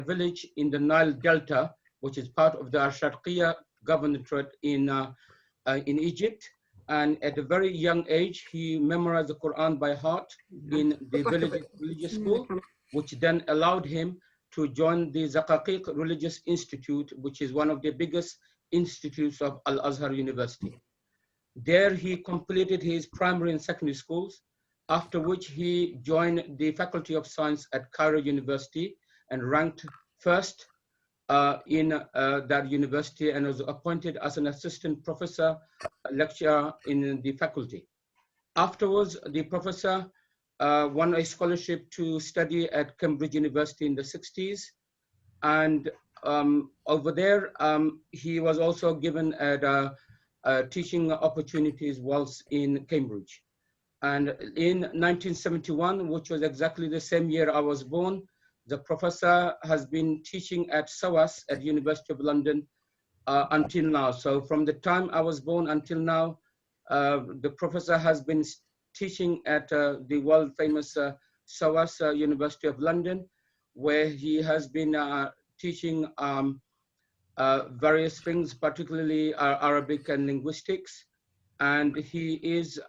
village in the Nile Delta, which is part of the Sharqiya governorate in Egypt. And at a very young age, he memorized the Quran by heart in the village religious school, which then allowed him to join the Zaqaqiq Religious Institute, which is one of the biggest institutes of Al-Azhar University. There he completed his primary and secondary schools, after which he joined the Faculty of Science at Cairo University and ranked first in that university, and was appointed as an assistant professor lecturer in the faculty. Afterwards, the professor won a scholarship to study at Cambridge University in the 60s. And over there, he was also given teaching opportunities whilst in Cambridge. And in 1971, which was exactly the same year I was born, the professor has been teaching at SOAS at University of London until now. So from the time I was born until now, the professor has been teaching at the world famous SOAS, University of London, where he has been teaching various things, particularly Arabic and linguistics. And he is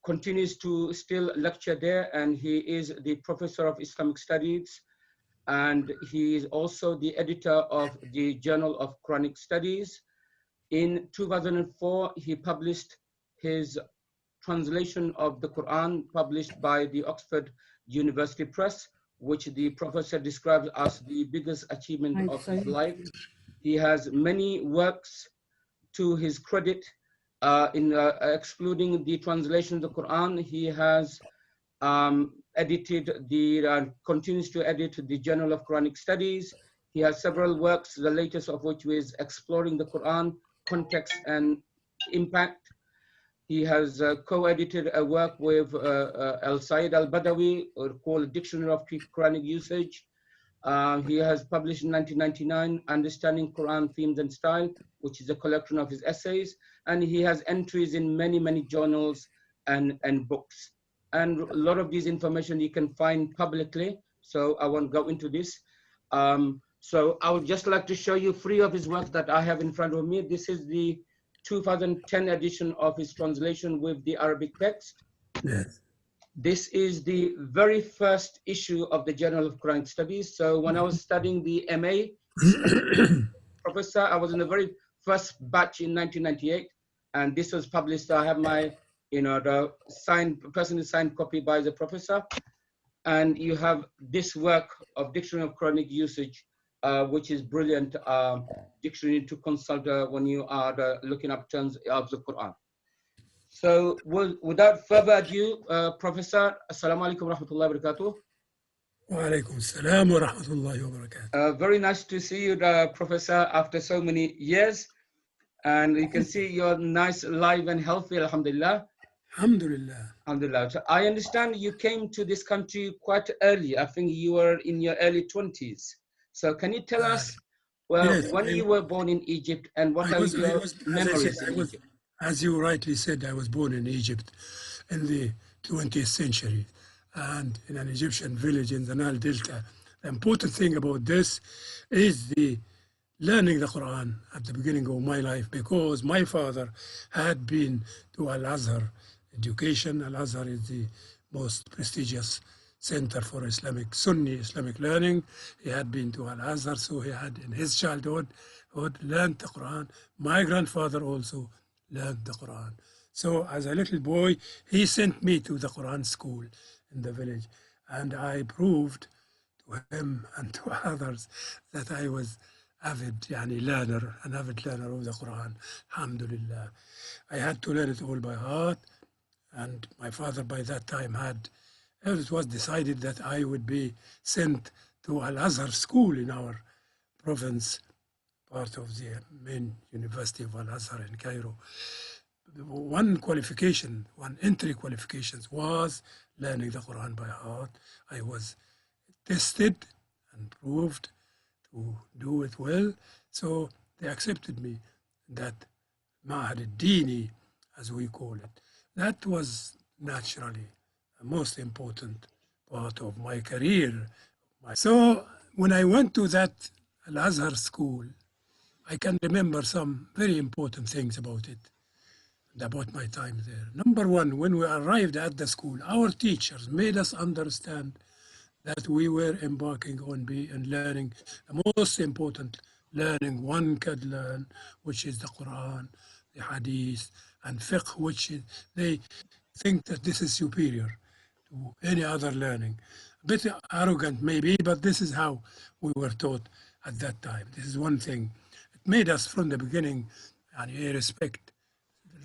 continues to still lecture there, and he is the professor of Islamic Studies, and he is also the editor of the Journal of Quranic Studies. In 2004, he published his translation of the Quran, published by the Oxford University Press, which the professor describes as the biggest achievement of his life. He has many works to his credit. Excluding the translation of the Quran, he has continues to edit the Journal of Quranic Studies. He has several works, the latest of which is Exploring the Quran, Context and Impact. He has co-edited a work with Al-Said Al-Badawi called Dictionary of Quranic Usage. He has published in 1999 Understanding Quran Themes and Style, which is a collection of his essays, and he has entries in many, many journals and books. And a lot of this information you can find publicly, so I won't go into this. So I would just like to show you three of his works that I have in front of me. This is the 2010 edition of his translation with the Arabic text. Yes. This is the very first issue of the Journal of Quranic Studies. So when I was studying the MA professor, I was in the very first batch in 1998, and this was published. I have my, the personally signed copy by the professor, and you have this work of Dictionary of Quranic Usage, which is brilliant dictionary to consult when you are looking up terms of the Quran. So without further ado, Professor, Assalamu alaikum wa rahmatullahi wa barakatuh. Wa alaikum assalam wa rahmatullahi wa barakatuh. Very nice to see you, Professor, after so many years. And you can see you're nice, alive and healthy, alhamdulillah. Alhamdulillah. Alhamdulillah. So I understand you came to this country quite early. I think you were in your early 20s. So can you tell us, yes, when you were born in Egypt and what are your memories in Egypt? As you rightly said, I was born in Egypt in the 20th century and in an Egyptian village in the Nile Delta. The important thing about this is the learning the Quran at the beginning of my life, because my father had been to Al-Azhar education. Al-Azhar is the most prestigious center for Islamic, Sunni Islamic learning. He had been to Al-Azhar, so he had in his childhood learned the Quran. My grandfather also learned the Quran. So as a little boy, he sent me to the Quran school in the village, and I proved to him and to others that I was an avid learner of the Quran. Alhamdulillah. I had to learn it all by heart, and my father by that time it was decided that I would be sent to Al-Azhar school in our province, part of the main University of Al-Azhar in Cairo. One entry qualifications was learning the Quran by heart. I was tested and proved to do it well, so they accepted me, that Ma'had al-Dini, as we call it. That was naturally the most important part of my career, So when I went to that Al-Azhar school, I can remember some very important things about it and about my time there. Number one, when we arrived at the school, our teachers made us understand that we were embarking on and learning the most important learning one could learn, which is the Quran, the Hadith, and fiqh, which they think that this is superior to any other learning. A bit arrogant maybe, but this is how we were taught at that time. This is one thing. It made us from the beginning respect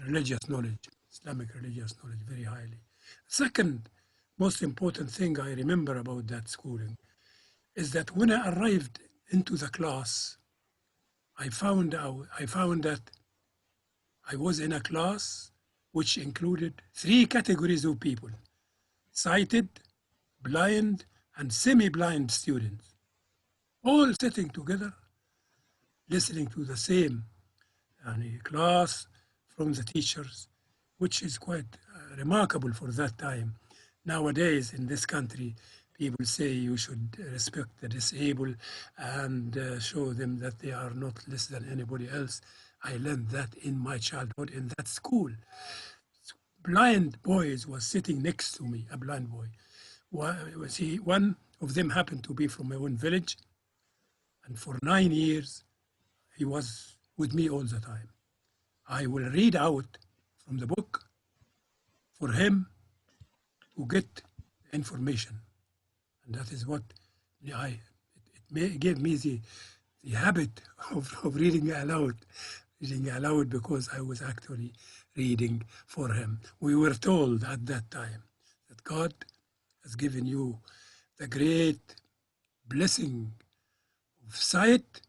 religious knowledge, Islamic religious knowledge very highly. Second most important thing I remember about that schooling is that when I arrived into the class, I found that I was in a class which included three categories of people: sighted, blind, and semi-blind students, all sitting together, listening to the same class from the teachers, which is quite remarkable for that time. Nowadays, in this country, people say you should respect the disabled and show them that they are not less than anybody else. I learned that in my childhood in that school. Blind boys was sitting next to me, a blind boy. One of them happened to be from my own village, and for 9 years, he was with me all the time. I will read out from the book for him to get information. And that is what it gave me the habit of reading aloud because I was actually reading for him. We were told at that time that God has given you the great blessing of sight,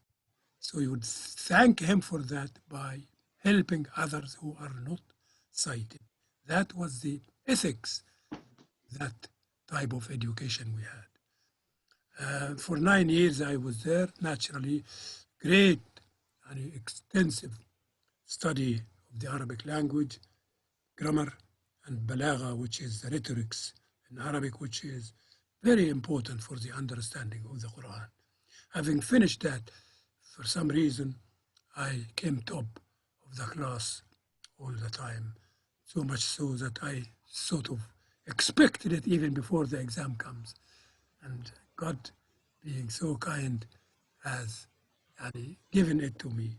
so you would thank him for that by helping others who are not sighted. That was the ethics, that type of education we had. For 9 years I was there, naturally, great and extensive study of the Arabic language, grammar, and balagha, which is the rhetorics in Arabic, which is very important for the understanding of the Quran. Having finished that, for some reason, I came top of the class all the time, so much so that I sort of expected it even before the exam comes. And God, being so kind, has given it to me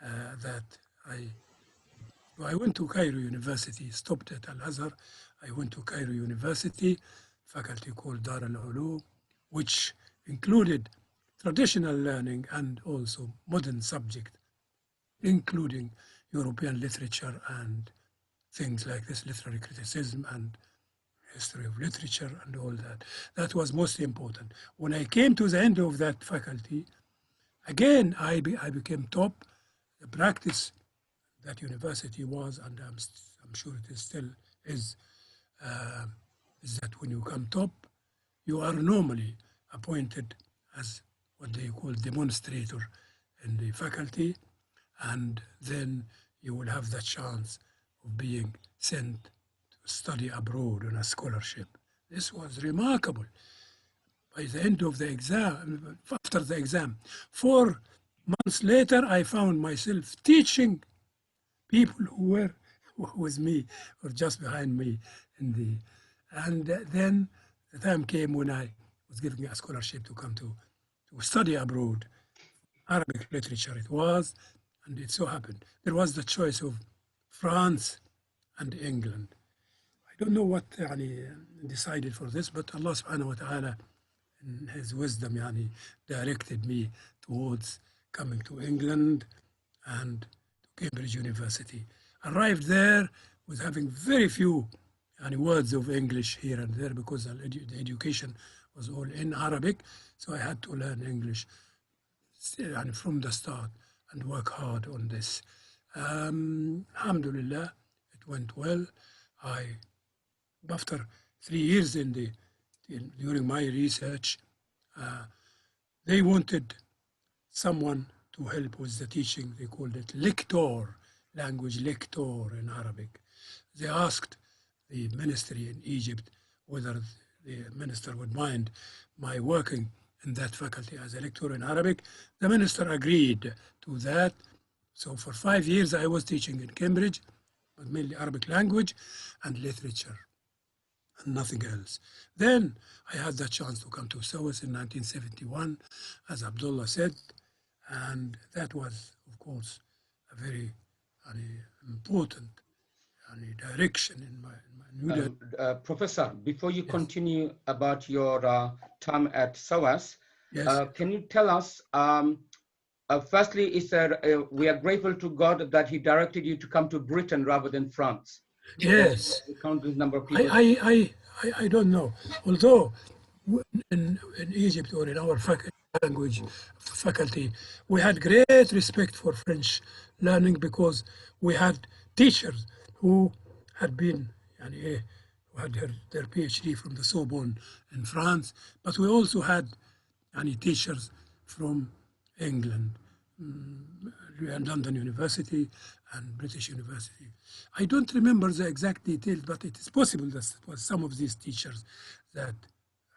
that I went to Cairo University, stopped at Al-Azhar. I went to Cairo University, faculty called Dar al-Ulum, which included traditional learning and also modern subject, including European literature and things like this, literary criticism and history of literature and all that. That was most important. When I came to the end of that faculty, again, I became top. The practice that university was, and I'm sure it is still is that when you come top, you are normally appointed as what they call demonstrator in the faculty, and then you will have the chance of being sent to study abroad on a scholarship. This was remarkable. By the end of the exam, after the exam, 4 months later, I found myself teaching people who were with me or just behind me and then the time came when I was giving a scholarship to come to study abroad. Arabic literature it was, and it so happened there was the choice of France and England. I don't know what decided for this, but Allah subhanahu wa ta'ala in his wisdom directed me towards coming to England and to Cambridge University. Arrived there with having very few words of English here and there because the education was all in Arabic, so I had to learn English from the start and work hard on this. Alhamdulillah, it went well. After 3 years during my research, they wanted someone to help with the teaching. They called it lector, language lector in Arabic. They asked the ministry in Egypt whether the minister would mind my working in that faculty as a lecturer in Arabic. The minister agreed to that. So for 5 years, I was teaching in Cambridge, but mainly Arabic language and literature and nothing else. Then I had the chance to come to SOAS in 1971, as Abdullah said, and that was, of course, a very important direction in my new Professor, before you Yes. continue about your time at SOAS, Yes. can you tell us, firstly, we are grateful to God that he directed you to come to Britain rather than France. Yes. The countless number of people. I don't know. Although in Egypt or in our language faculty, we had great respect for French learning because we had teachers who had been, who had their PhD from the Sorbonne in France, but we also had teachers from England, London University and British University. I don't remember the exact details, but it is possible that it was some of these teachers that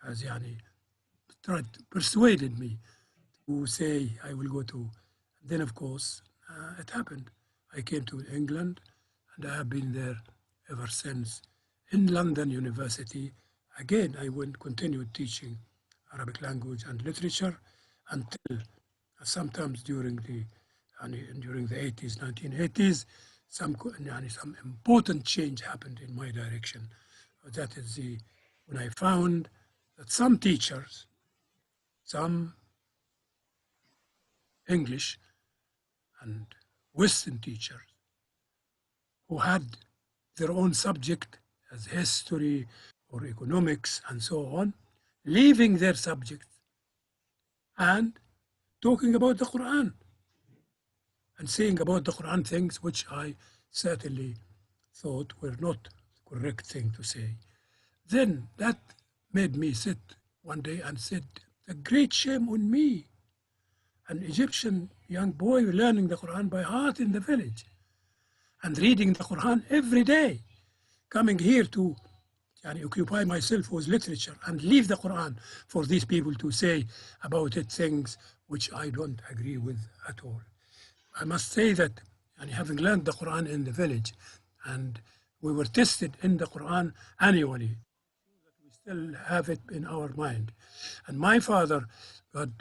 has persuaded me to say I will go to. Then, of course, it happened. I came to England, and I have been there ever since. In London University, again, I continued teaching Arabic language and literature until sometimes during the 80s, 1980s, some important change happened in my direction. That is when I found that some teachers, some English and Western teachers who had their own subject as history or economics and so on, leaving their subject and talking about the Quran and saying about the Quran things which I certainly thought were not the correct thing to say. Then that made me sit one day and said, a great shame on me, an Egyptian young boy learning the Quran by heart in the village and reading the Quran every day, coming here to occupy myself with literature and leave the Quran for these people to say about it things which I don't agree with at all. I must say that having learned the Quran in the village, and we were tested in the Quran annually, we still have it in our mind. And my father, God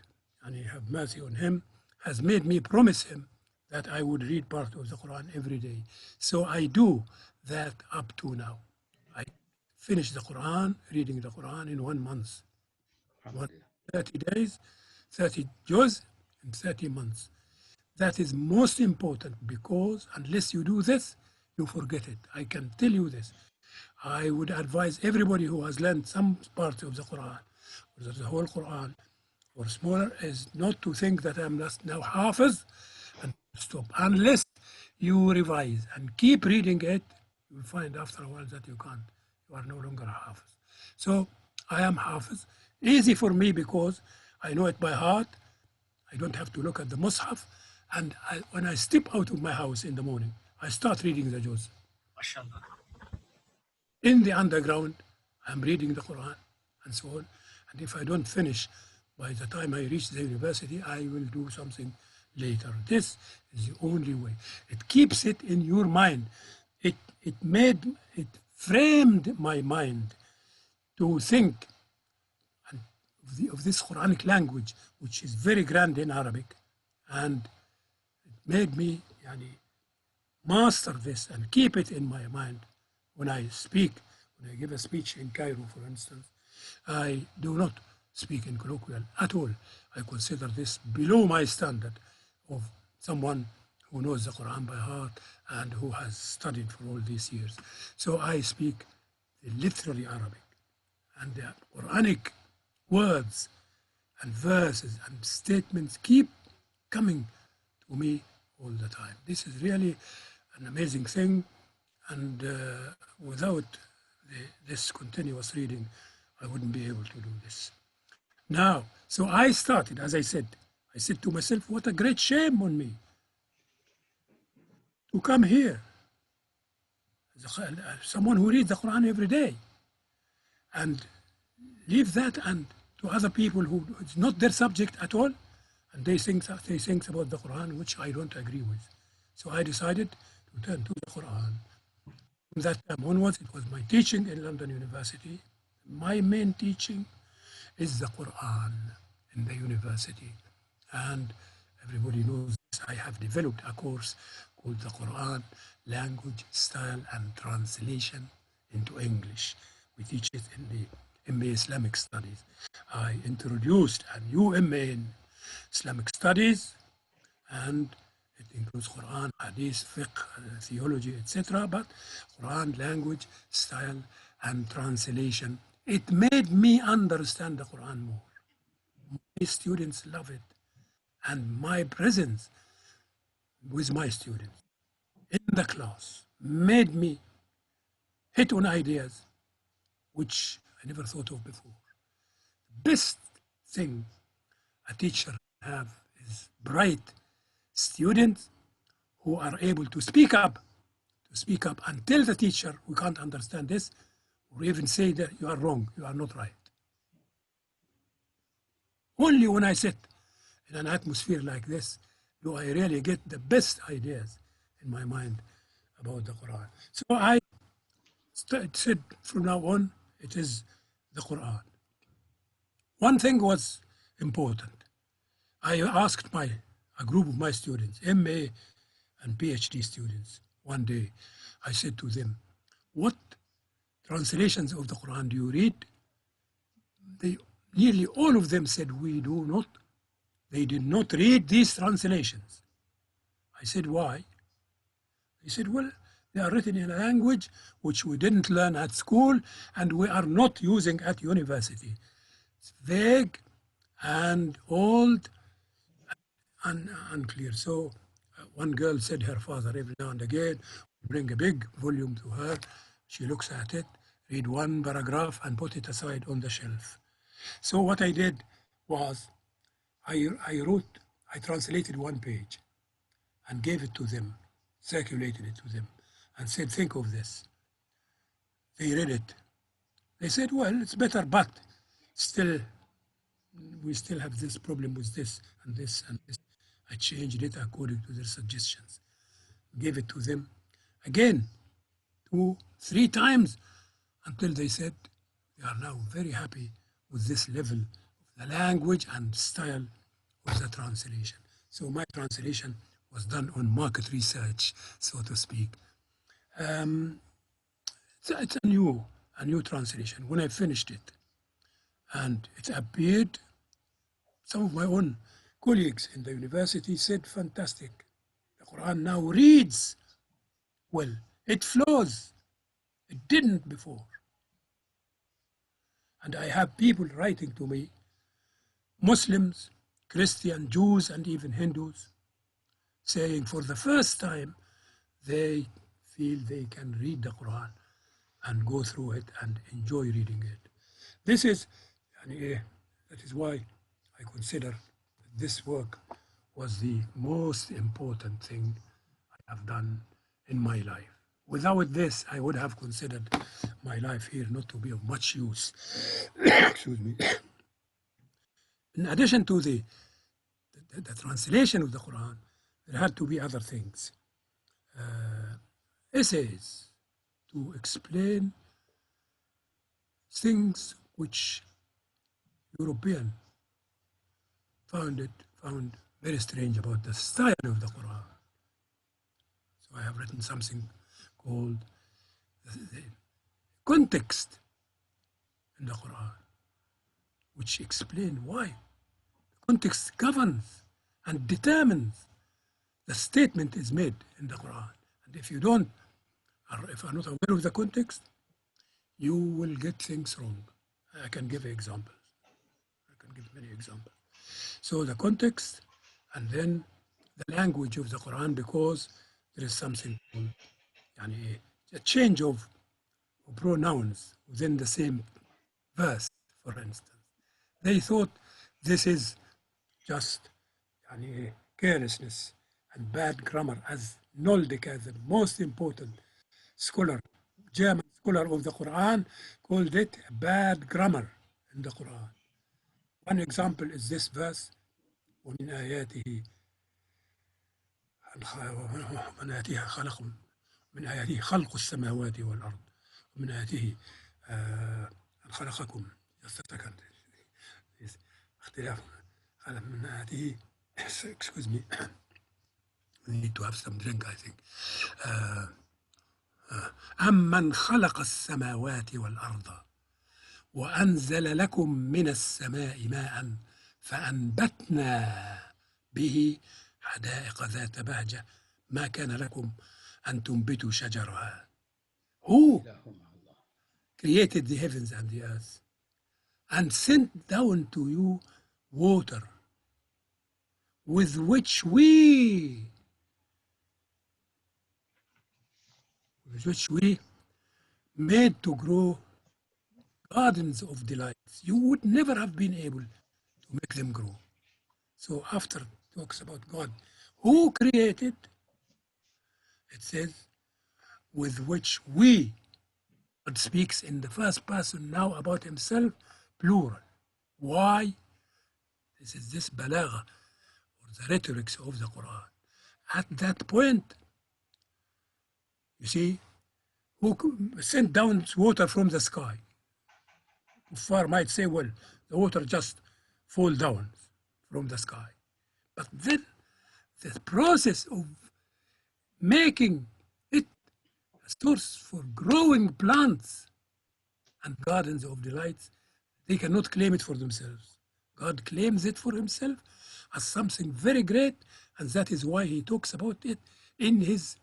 have mercy on him, has made me promise him that I would read part of the Quran every day. So I do that up to now. I finish the Quran, reading the Quran in 1 month. 30 days, 30 juz, in 30 months. That is most important because unless you do this, you forget it. I can tell you this. I would advise everybody who has learned some part of the Quran, or the whole Quran, or smaller, is not to think that I'm just now hafiz and stop. Unless you revise and keep reading it, you'll find after a while that you can't. You are no longer a hafiz. So I am hafiz. Easy for me because I know it by heart. I don't have to look at the Mus'haf. And when I step out of my house in the morning, I start reading the juz. MashaAllah. In the underground, I'm reading the Quran and so on. And if I don't finish by the time I reach the university, I will do something later. This is the only way. It keeps it in your mind. It framed my mind to think of this Quranic language, which is very grand in Arabic, and it made me master this and keep it in my mind. When I speak, when I give a speech in Cairo, for instance, I do not speak in colloquial at all. I consider this below my standard of someone who knows the Quran by heart and who has studied for all these years. So I speak the literary Arabic, and the Quranic words and verses and statements keep coming to me all the time. This is really an amazing thing, and without this continuous reading, I wouldn't be able to do this. Now, so I started, as I said to myself, what a great shame on me to come here, someone who reads the Quran every day, and leave that and to other people who it's not their subject at all, and they think about the Quran, which I don't agree with. So I decided to turn to the Quran. From that time onwards, it was my teaching in London University. My main teaching is the Quran in the university. And everybody knows this. I have developed a course called the Quran Language, Style, and Translation into English. We teach it in the MA Islamic Studies. I introduced a new MA in Islamic Studies, and it includes Quran, Hadith, Fiqh, theology, etc. But Quran, language, style, and translation. It made me understand the Quran more. My students love it. And my presence with my students in the class made me hit on ideas which I never thought of before. Best thing a teacher have is bright students who are able to speak up and tell the teacher, we can't understand this, or even say that you are wrong, you are not right. Only when I sit in an atmosphere like this do I really get the best ideas in my mind about the Quran. So I said from now on, it is the Quran. One thing was important. I asked a group of my students, MA and PhD students, one day, I said to them, what translations of the Quran do you read? Nearly all of them said, we do not. They did not read these translations. I said, why? He said, well, they are written in a language which we didn't learn at school and we are not using at university. It's vague and old and unclear. So one girl said her father every now and again bring a big volume to her. She looks at it, read one paragraph and put it aside on the shelf. So what I did was I translated one page and gave it to them, circulated it to them, and said, think of this. They read it. They said, well, it's better, but still, we still have this problem with this and this and this. I changed it according to their suggestions. Gave it to them again, 2, 3 times, until they said they are now very happy with this level of the language and style of the translation. So my translation was done on market research, so to speak. It's a new translation. When I finished it and it appeared, some of my own colleagues in the university said, fantastic. The Quran now reads well. It flows. It didn't before. And I have people writing to me, Muslims, Christian, Jews, and even Hindus, saying for the first time they feel they can read the Quran and go through it and enjoy reading it. This is, that is why I consider that this work was the most important thing I have done in my life. Without this, I would have considered my life here not to be of much use. Excuse me. In addition to the translation of the Quran, there had to be other things. Essays to explain things which European found very strange about the style of the Quran. So I have written something called the context in the Quran, which explain why. The context governs and determines the statement is made in the Quran. And if you don't, or if you're not aware of the context, you will get things wrong. I can give examples. I can give many examples. So the context and then the language of the Quran, because there is something called a change of pronouns within the same verse, for instance. They thought this is just carelessness and bad grammar, as Noldeke, the most important scholar, German scholar of the Quran, called it bad grammar in the Quran. One example is this verse, ومن آياته ومن آياته خلق من آياته خلق السماوات والأرض ومن آياته أن خلقكم اختلاف من آياته excuse me we need to have some drink I think أمن خلق السماوات والأرض وأنزل لكم من السماء ماء فأنبتنا به حدائق ذات بهجة ما كان لكم أن تنبتوا شجرها. Who created the heavens and the earth and sent down to you water with which we made to grow gardens of delights. You would never have been able to make them grow. So after it talks about God, who created, it says, with which we, God speaks in the first person now about himself, plural. Why? This is this balagha, or the rhetoric of the Quran. At that point, you see, who sent down water from the sky? Kuffar might say, well, the water just fall down from the sky. But then the process of making it a source for growing plants and gardens of delights, they cannot claim it for themselves. God claims it for himself as something very great, and that is why he talks about it in his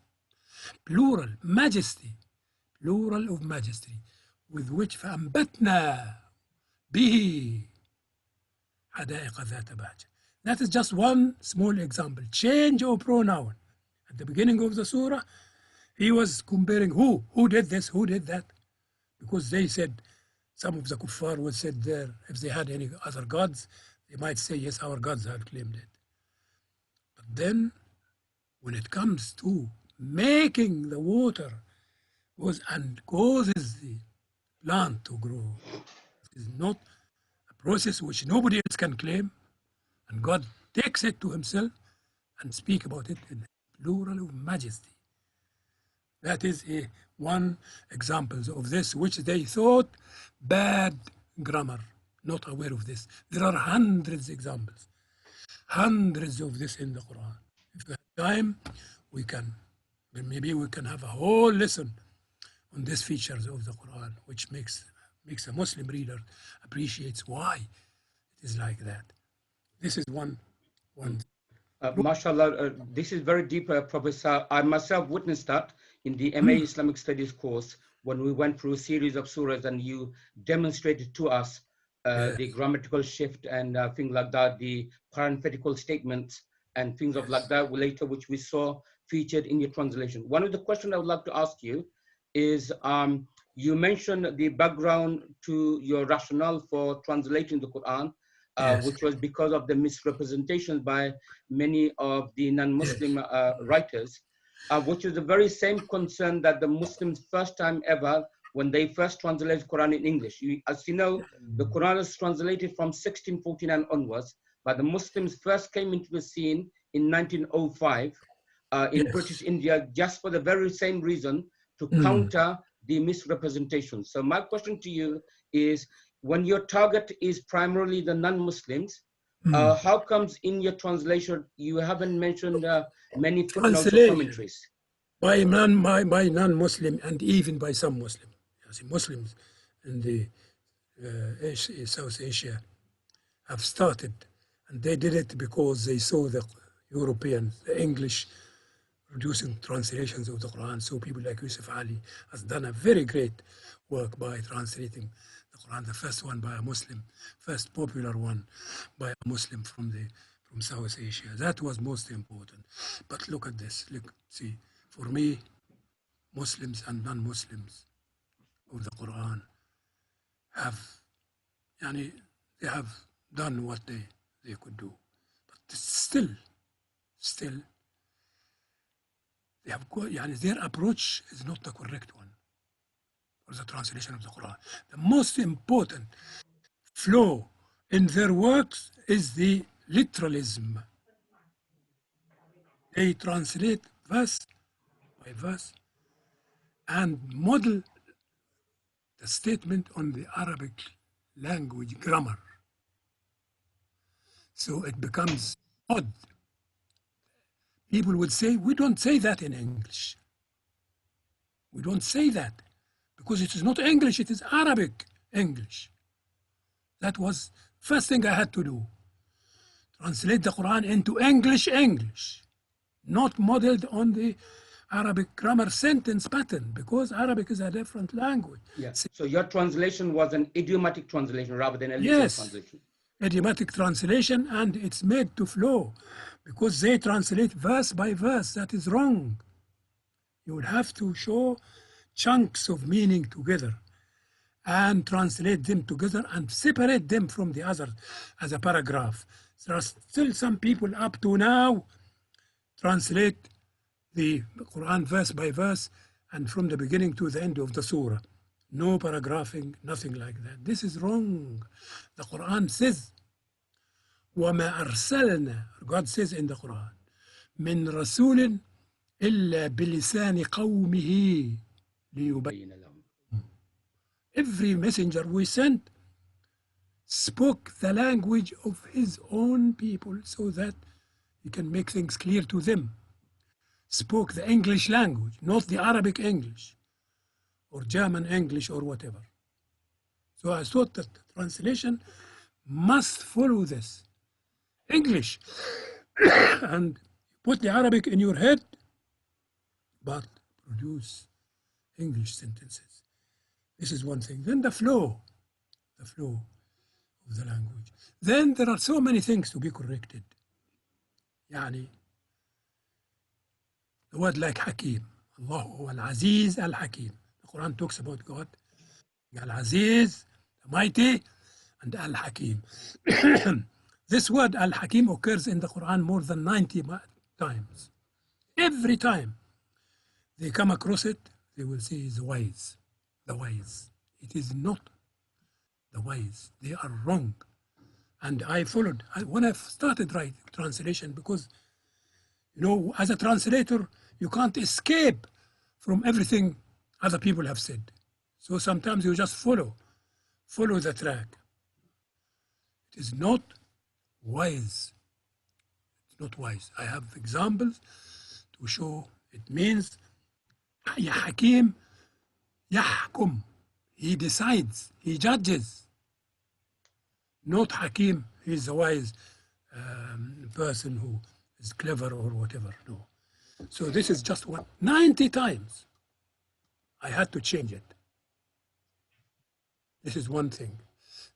plural, majesty, plural of majesty, with which فأنبتنا به حدائق ذات بهجة. That is just one small example. Change of pronoun. At the beginning of the surah, he was comparing who did this, who did that. Because they said, some of the kuffar would say there, if they had any other gods, they might say, yes, our gods have claimed it. But then, when it comes to making the water and causes the plant to grow, it is not a process which nobody else can claim, and God takes it to himself and speak about it in plural of majesty. That is one example of this, which they thought bad grammar, not aware of this. There are hundreds of examples, hundreds of this in the Quran. If we have time, maybe we can have a whole lesson on these features of the Quran, which makes a Muslim reader appreciates why it is like that. This is one. MashaAllah, this is very deep, Professor. I myself witnessed that in the MA Islamic Studies course when we went through a series of surahs and you demonstrated to us the grammatical shift and things like that, the parenthetical statements and things of like that later, which we saw featured in your translation. One of the questions I would like to ask you is, you mentioned the background to your rationale for translating the Quran, which was because of the misrepresentation by many of the non-Muslim writers, which is the very same concern that the Muslims first time ever, when they first translated Quran in English. As you know, the Quran is translated from 1649 onwards, but the Muslims first came into the scene in 1905 in British India, just for the very same reason, to counter the misrepresentation. So my question to you is, when your target is primarily the non-Muslims, how comes in your translation you haven't mentioned many footnotes or commentaries? By non-Muslim and even by some Muslim. Muslims in the South Asia have started, and they did it because they saw the Europeans, the English, producing translations of the Quran. So people like Yusuf Ali has done a very great work by translating the Quran, the first one by a Muslim, first popular one by a Muslim from South Asia. That was most important. But look at this. Look, see, for me, Muslims and non-Muslims of the Quran they have done what they could do. But still, they have their approach is not the correct one for the translation of the Quran. The most important flow in their works is the literalism. They translate verse by verse and model the statement on the Arabic language grammar. So it becomes odd. People would say, we don't say that in English. We don't say that because it is not English, it is Arabic English. That was first thing I had to do. Translate the Quran into English, not modeled on the Arabic grammar sentence pattern, because Arabic is a different language. Yes. So your translation was an idiomatic translation rather than a literal translation. Idiomatic translation, and it's made to flow because they translate verse by verse. That is wrong. You would have to show chunks of meaning together and translate them together and separate them from the others as a paragraph. There are still some people up to now translate the Quran verse by verse and from the beginning to the end of the surah. No paragraphing, nothing like that. This is wrong. The Quran says, وَمَا أَرْسَلْنَا, God says in the Quran, مِن رَسُولٍ إِلَّا بِلِسَانِ قَوْمِهِ لِيُبَيِّنَ لَهُمْ. Every messenger we sent spoke the language of his own people so that he can make things clear to them. Spoke the English language, not the Arabic English or German English or whatever. So I thought that the translation must follow this English and put the Arabic in your head, but produce English sentences. This is one thing. Then the flow of the language. Then there are so many things to be corrected. يعني the word like Hakim. Allah huwa al-Aziz al-Hakim. The Quran talks about God, Al-Aziz, the Mighty, and Al-Hakim. This word Al-Hakim occurs in the Quran more than 90 times. Every time they come across it, they will say the wise. The wise. It is not the wise. They are wrong. And I followed. When I started writing translation, because, you know, as a translator, you can't escape from everything other people have said. So sometimes you just follow the track. It is not wise. It's not wise. I have examples to show it means Ya Hakim, Yahkum. He decides, he judges. Not Hakim, he's a wise person who is clever or whatever. No. So this is just one. 90 times I had to change it. This is one thing.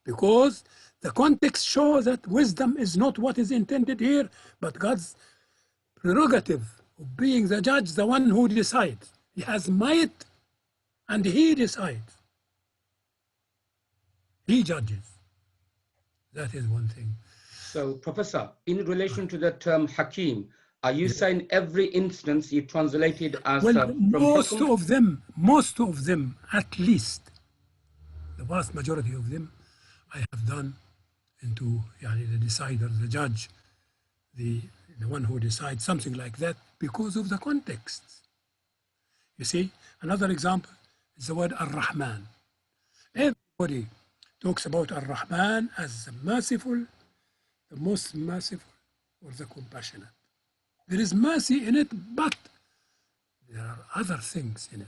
Because the context shows that wisdom is not what is intended here, but God's prerogative of being the judge, the one who decides. He has might and he decides. He judges. That is one thing. So, Professor, in relation to the term Hakim, are you saying every instance you translated as from most Hukum? most of them, at least, the vast majority of them, I have done into the decider, the judge, the one who decides, something like that, because of the context. You see, another example is the word Ar-Rahman. Everybody talks about Ar-Rahman as the merciful, the most merciful, or the compassionate. There is mercy in it, but there are other things in it.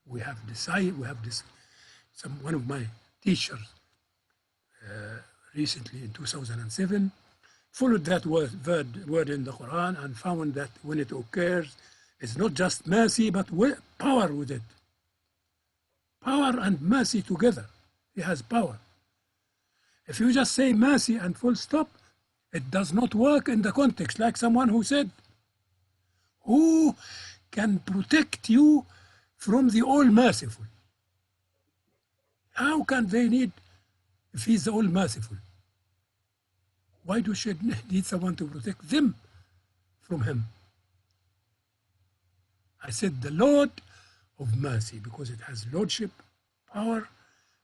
We have decided, one of my teachers recently in 2007 followed that word in the Quran and found that when it occurs, it's not just mercy, but power with it. Power and mercy together. He has power. If you just say mercy and full stop, it does not work in the context. Like someone who said, who can protect you from the all-merciful? How can they need, if he's the all-merciful? Why do she need someone to protect them from him? I said the Lord of mercy, because it has lordship, power,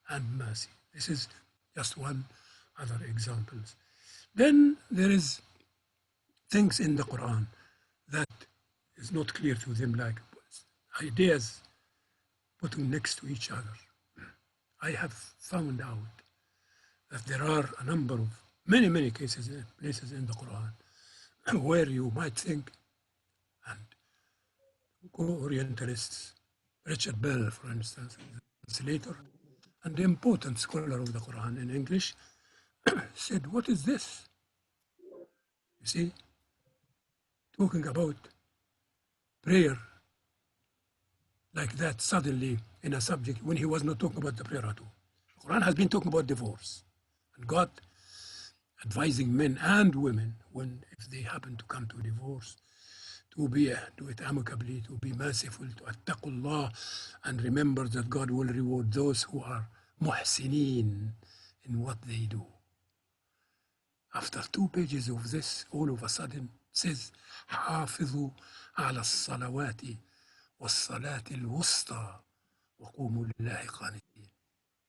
and mercy. This is Just one other examples. Then there is things in the Quran that is not clear to them, like ideas putting next to each other. I have found out that there are a number of many cases, places in the Quran where you might think, and Orientalists, Richard Bell, for instance, the translator and the important scholar of the Quran in English, said, what is this? You see, talking about prayer like that suddenly in a subject when he was not talking about the prayer at all. The Quran has been talking about divorce and God advising men and women when if they happen to come to divorce to do it amicably, to be merciful, to attaqullah, and remember that God will reward those who are muhsineen in what they do. After 2 pages of this, all of a sudden says, حافظوا على الصلوات والصلاة الوسطى وقوموا لله قانتين.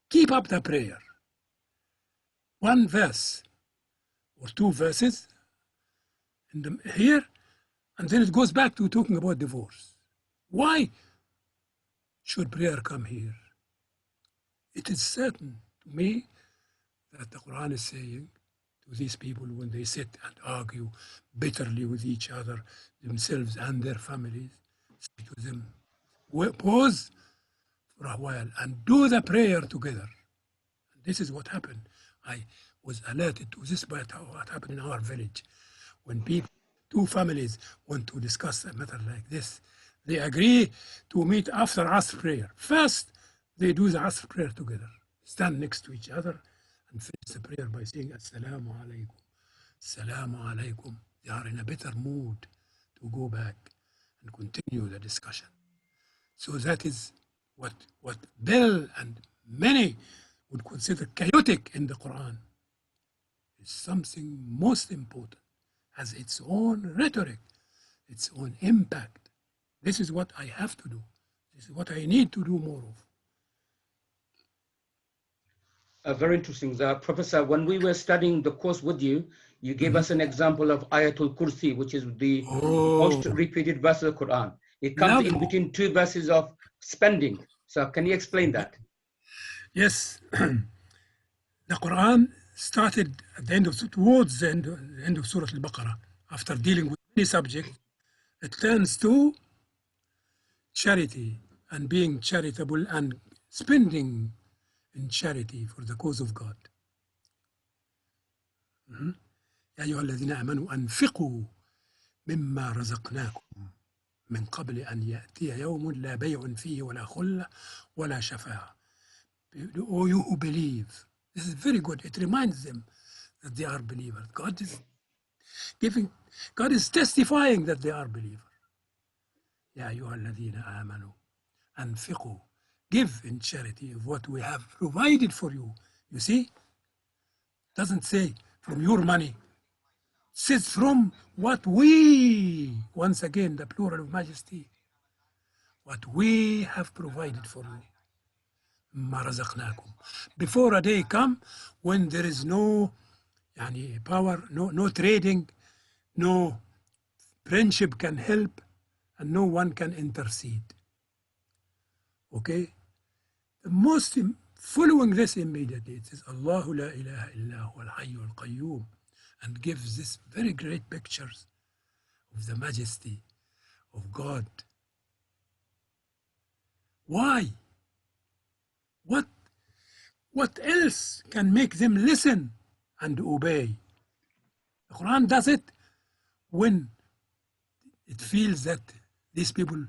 Keep up the prayer. One verse or 2 verses here, and then it goes back to talking about divorce. Why should prayer come here? It is certain to me that the Quran is saying to these people when they sit and argue bitterly with each other, themselves and their families, say to them, pause for a while and do the prayer together. And this is what happened. I was alerted to this by what happened in our village. When people, 2 families want to discuss a matter like this, they agree to meet after Asr prayer. First, they do the Asr prayer together, stand next to each other and finish the prayer by saying, Assalamu alaikum, Assalamu alaikum. They are in a better mood to go back and continue the discussion. So that is what Bell and many would consider chaotic in the Quran is something most important, has its own rhetoric, its own impact. This is what I have to do. This is what I need to do more of. Very interesting. Professor, when we were studying the course with you, you gave us an example of Ayatul Kursi, which is the most repeated verse of the Quran. It comes in between 2 verses of spending. So can you explain that? Yes. The Quran started at the end of, towards the end of Surah Al-Baqarah. After dealing with any subject, it turns to charity and being charitable and spending in charity for the cause of God. يا أيها الذين آمنوا أنفقوا مما رزقناكم من قبل أن يأتي يوم لا بيع فيه ولا خلة ولا شفاعة. All you who believe. This is very good. It reminds them that they are believers. God is testifying that they are believers. يا أيها الذين آمنوا أنفقوا. Give in charity of what we have provided for you. You see? It doesn't say from your money. It says from what we, once again, the plural of majesty, what we have provided for you. ما رزقناكم. Before a day come when there is no power, no trading, no friendship can help, and no one can intercede. Okay? The most following this immediately, it says, Allahu la ilaha illa huwa al-hayyu al-qayyum, and gives this very great pictures of the majesty of God. Why? What else can make them listen and obey? The Quran does it when it feels that these people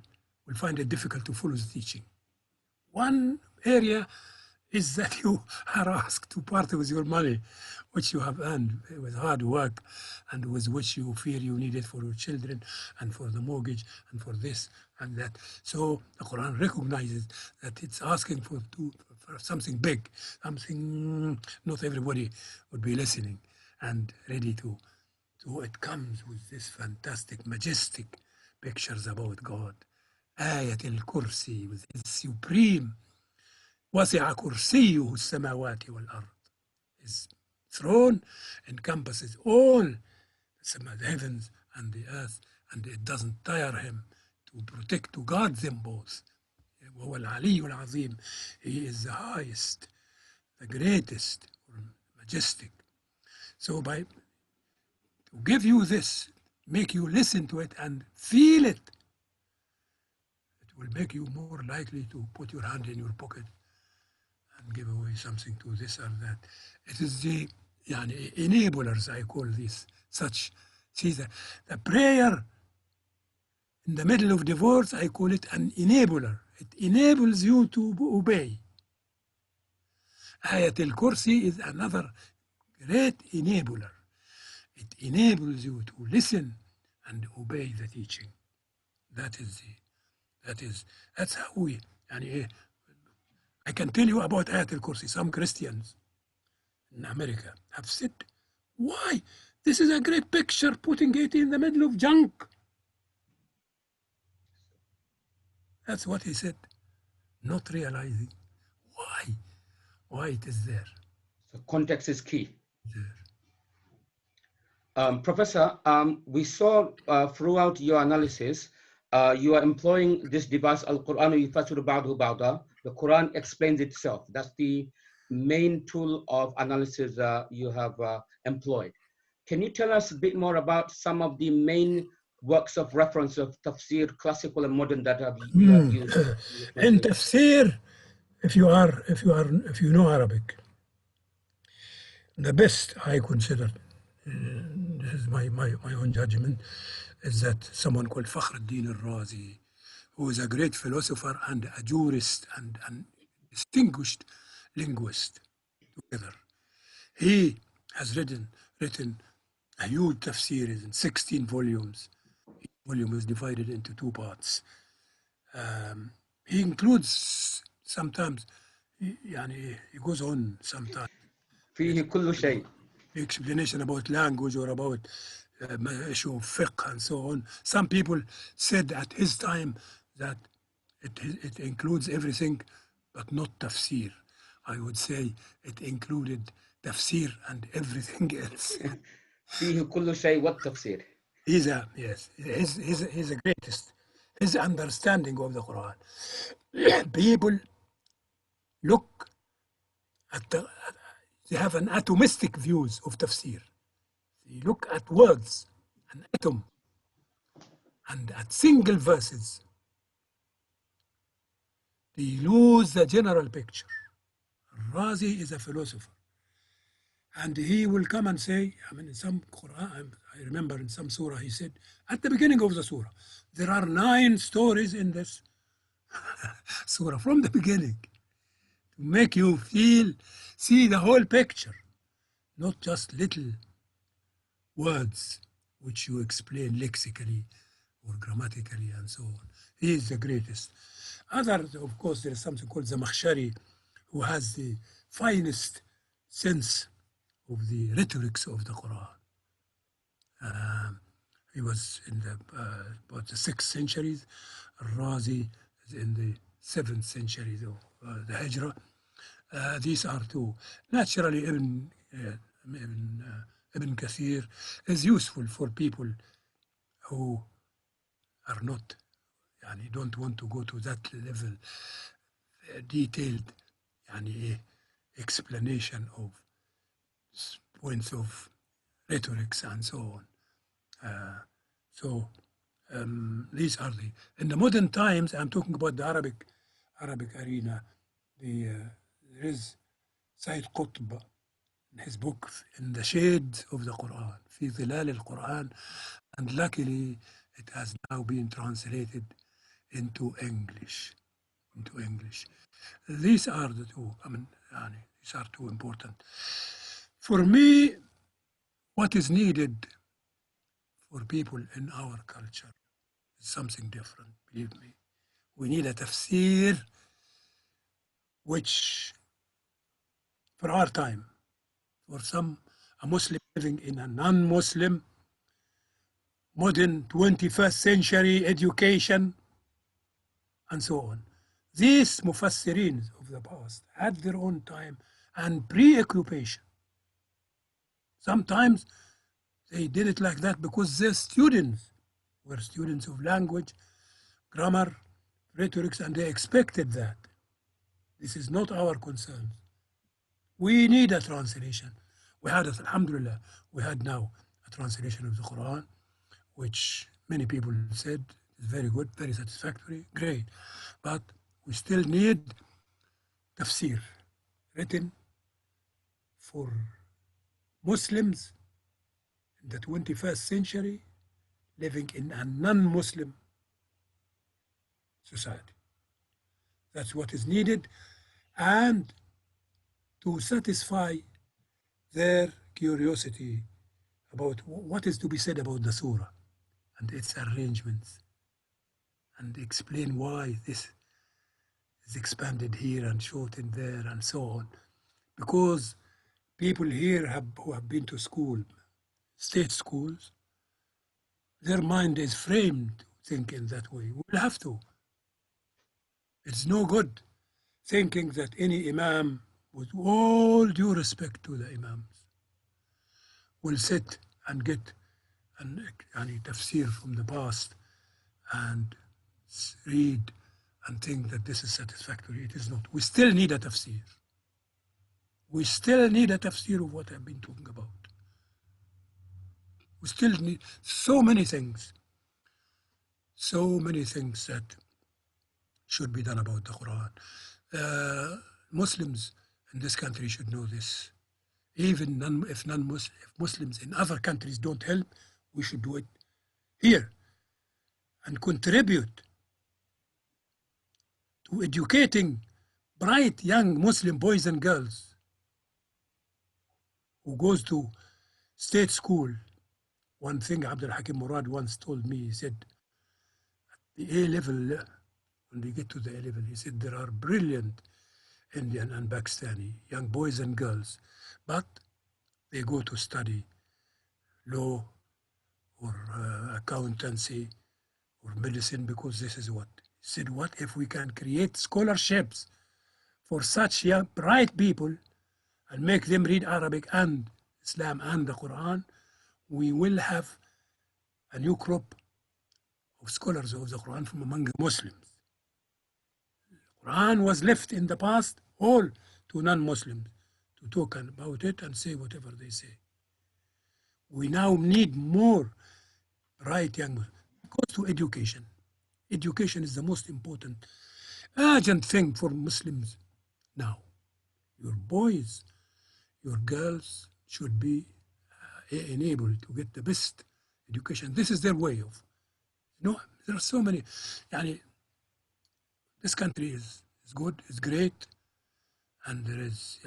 will find it difficult to follow the teaching. One area is that you are asked to part with your money, which you have earned with hard work and with which you feel you need it for your children and for the mortgage and for this and that. So the Quran recognizes that it's asking for something big, something not everybody would be listening and ready to. So it comes with this fantastic, majestic pictures about God. Ayatul Kursi with his supreme وسع كرسيه السماوات والأرض. His throne encompasses all the heavens and the earth, and it doesn't tire him to protect, to guard them both. وهو العلي العظيم. He is the highest, the greatest, majestic. So by to give you this, make you listen to it and feel it, it will make you more likely to put your hand in your pocket and give away something to this or that. It is the enablers, I call this, such. See, the prayer in the middle of divorce, I call it an enabler. It enables you to obey. Ayat al-Kursi is another great enabler. It enables you to listen and obey the teaching. That's how we, I can tell you about Ayat al-Kursi. Some Christians in America have said, why? This is a great picture, putting it in the middle of junk. That's what he said, not realizing why it is there. So context is key. There. Professor, we saw throughout your analysis, you are employing this device, Al-Qur'an yufassiru ba'dahu ba'da. The Quran explains itself. That's the main tool of analysis you have employed. Can you tell us a bit more about some of the main works of reference of Tafseer, classical and modern, that you have used? In Tafseer, if you know Arabic, the best I consider, this is my own judgment, is that someone called Fakhruddin al-Razi, who is a great philosopher and a jurist and distinguished linguist together. He has written a huge tafsir in 16 volumes. Each volume is divided into 2 parts. He includes sometimes, he goes on sometimes. فيه كل شيء. Explanation about language or about issue of fiqh and so on. Some people said at his time that it includes everything, but not tafsir. I would say it included tafsir and everything else. فيه كل شيء والتفسير. He's the greatest. His understanding of the Quran. People look at they have an atomistic views of tafsir. They look at words, an atom, and at single verses. They lose the general picture. Razi is a philosopher. And he will come and say, in some Quran, I remember in some surah, he said, at the beginning of the surah, there are 9 stories in this surah from the beginning to make you see the whole picture, not just little words which you explain lexically or grammatically and so on. He is the greatest. Others, of course, there is something called Zamakhshari, who has the finest sense of the rhetorics of the Quran. He was in about the 6th centuries. Razi is in the 7th century of the Hijrah. These are 2. Naturally, Ibn Kathir is useful for people who are not, don't want to go to that level, detailed explanation of points of rhetorics and so on. These are in the modern times, I'm talking about the Arabic arena. There is Sayyid Qutb, in his book, In the Shades of the Quran, في ظلال القرآن, and luckily it has now been translated into English. These are the 2. These are 2 important. For me, what is needed for people in our culture is something different, believe me. We need a tafsir which, for our time, for a Muslim living in a non-Muslim, modern 21st century education, and so on. These mufassirin of the past had their own time and preoccupation. Sometimes they did it like that because their students were students of language, grammar, rhetoric, and they expected that. This is not our concern. We need a translation. We had, alhamdulillah, we had now a translation of the Quran, which many people said is very good, very satisfactory, great. But we still need tafsir written for Muslims in the 21st century living in a non-Muslim society. That's what is needed, and to satisfy their curiosity about what is to be said about the surah and its arrangements, and explain why this is expanded here and shortened there and so on. Because people here who have been to school, state schools, their mind is framed thinking that way. We'll have to. It's no good thinking that any imam, with all due respect to the imams, will sit and get an tafsir from the past and read and think that this is satisfactory. It is not. We still need a tafsir. We still need a tafsir of what I've been talking about. We still need so many things that should be done about the Quran. Muslims in this country should know this. Even if Muslims in other countries don't help, we should do it here and contribute to educating bright young Muslim boys and girls who goes to state school. One thing Abdel Haleem Murad once told me, he said, the A level, when they get to the A level, he said there are brilliant Indian and Pakistani young boys and girls, but they go to study law or accountancy or medicine because this is what. He said, what if we can create scholarships for such young, bright people and make them read Arabic and Islam and the Quran? We will have a new crop of scholars of the Quran from among the Muslims. The Quran was left in the past all to non-Muslims to talk about it and say whatever they say. We now need more bright young Muslims. It goes to education. Education is the most important, urgent thing for Muslims now. Your boys, your girls should be enabled to get the best education. This is their way of. There are so many. This country is good, is great, and there is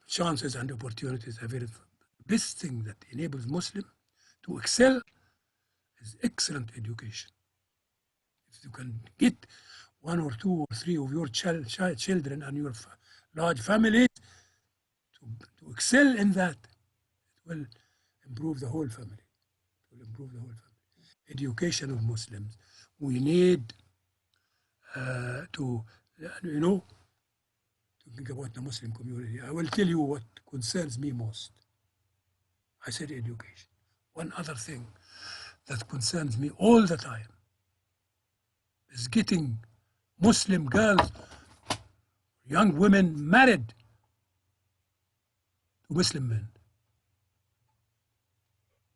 chances and opportunities available. The best thing that enables Muslim to excel is excellent education. If you can get one or two or three of your children and your large families to excel in that, it will improve the whole family. It will improve the whole family. Education of Muslims. We need to think about the Muslim community. I will tell you what concerns me most. I said education. One other thing that concerns me all the time is getting Muslim girls, young women married to Muslim men.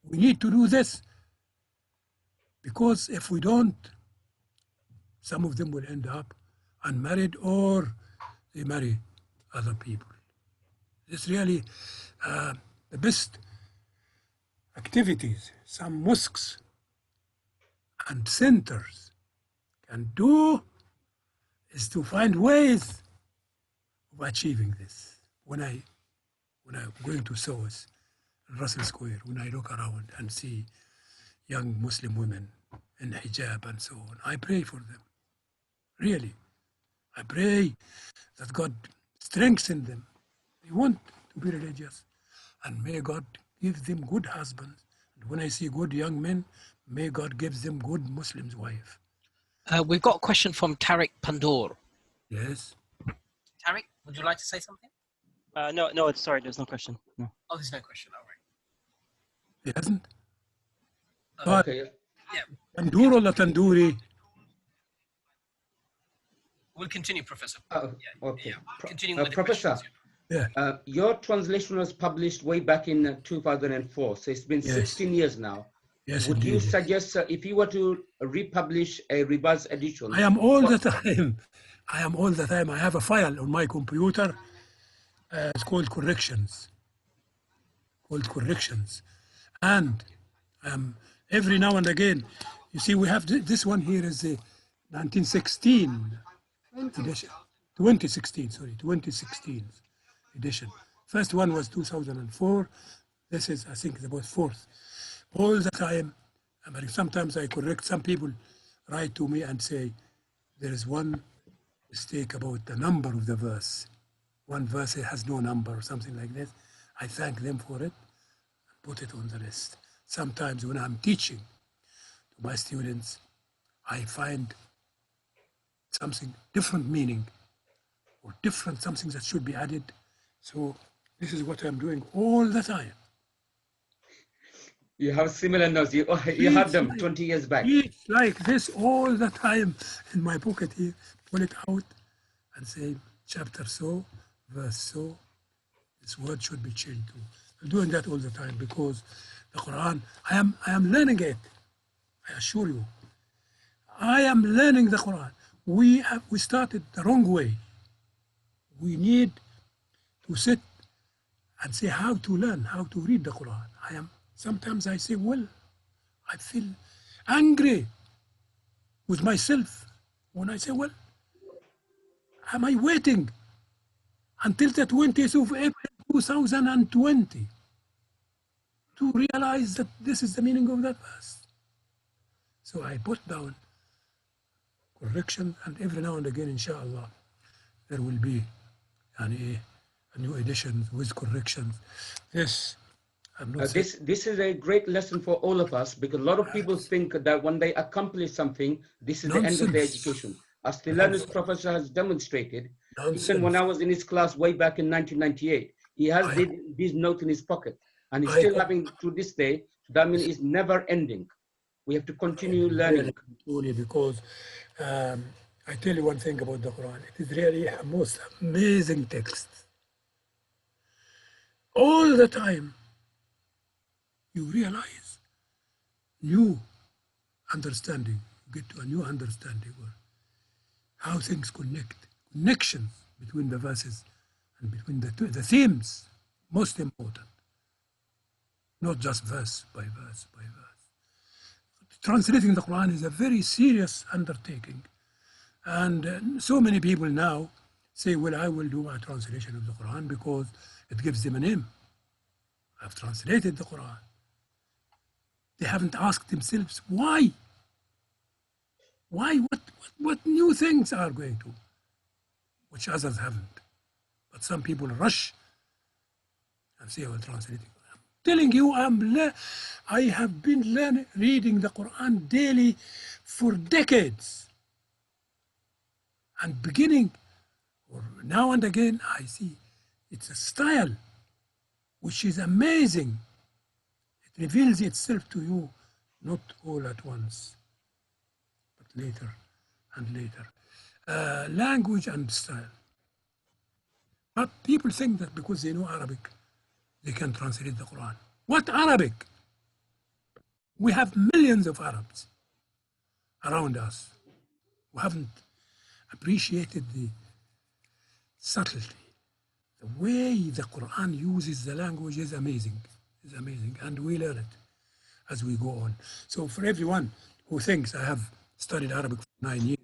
We need to do this because if we don't, some of them will end up unmarried or they marry other people. It's really the best activities some mosques and centers can do is to find ways of achieving this. When I'm going to SOAS in Russell Square, when I look around and see young Muslim women in hijab and so on, I pray for them. Really, I pray that God strengthen them. They want to be religious, and may God give them good husbands. And when I see good young men, may God give them good Muslims' wife. We've got a question from Tariq Pandoor. Yes. Tariq, would you like to say something? No, sorry, there's no question. No. Oh, there's no question. All right. It hasn't. But Okay. Yeah, tandoor or tandoori? we'll continue, Professor. Okay. Continuing with the Professor, questions. Yeah. your translation was published way back in 2004, so it's been Yes. 16 years now. Yes, Would you indeed, yes. suggest if you were to republish a revised edition? I am all the time. I am all the time. I have a file on my computer. It's called corrections. And every now and again, you see, we have this one here is the 1916 edition. 2016 edition. First one was 2004. This is, I think, the fourth. All the time, but sometimes I correct. Some people write to me and say, there is one mistake about the number of the verse. One verse has no number or something like that. I thank them for it and put it on the list. Sometimes when I'm teaching to my students, I find something different meaning or different something that should be added. So this is what I'm doing all the time. You have similar notes. You had them 20 years back. It's like this all the time in my pocket here. Pull it out and say, chapter so, verse so, this word should be changed to. I'm doing that all the time because the Quran, I am learning it. I assure you. I am learning the Quran. We started the wrong way. We need to sit and say how to learn, how to read the Quran. Sometimes I say, well, I feel angry with myself when I say, well, am I waiting until the 20th of April 2020 to realize that this is the meaning of that verse? So I put down correction, and every now and again, inshallah, there will be a new edition with corrections. This This is a great lesson for all of us, because a lot of people think that when they accomplish something, this is the end of their education. As the learned professor has demonstrated, even when I was in his class way back in 1998, he has this note in his pocket, and he's still having to this day. That means it's never ending. We have to continue learning. Truly, because I tell you one thing about the Quran. It is really a most amazing text. All the time, you realize new understanding, you get to a new understanding or how things connections between the verses and between the themes, most important, not just verse by verse by verse. Translating the Quran is a very serious undertaking, and so many people now say, well, I will do a translation of the Quran because it gives them a name. I've translated the Quran. They haven't asked themselves why. Why? What new things are going to, which others haven't. But some people rush and say, "I'm translating." I'm telling you, I have been reading the Quran daily for decades. And beginning, or now and again, I see it's a style which is amazing. It reveals itself to you, not all at once, but later and later. Language and style. But people think that because they know Arabic, they can translate the Quran. What Arabic? We have millions of Arabs around us who haven't appreciated the subtlety. The way the Quran uses the language is amazing. It's amazing. And we learn it as we go on. So for everyone who thinks I have studied Arabic for 9 years,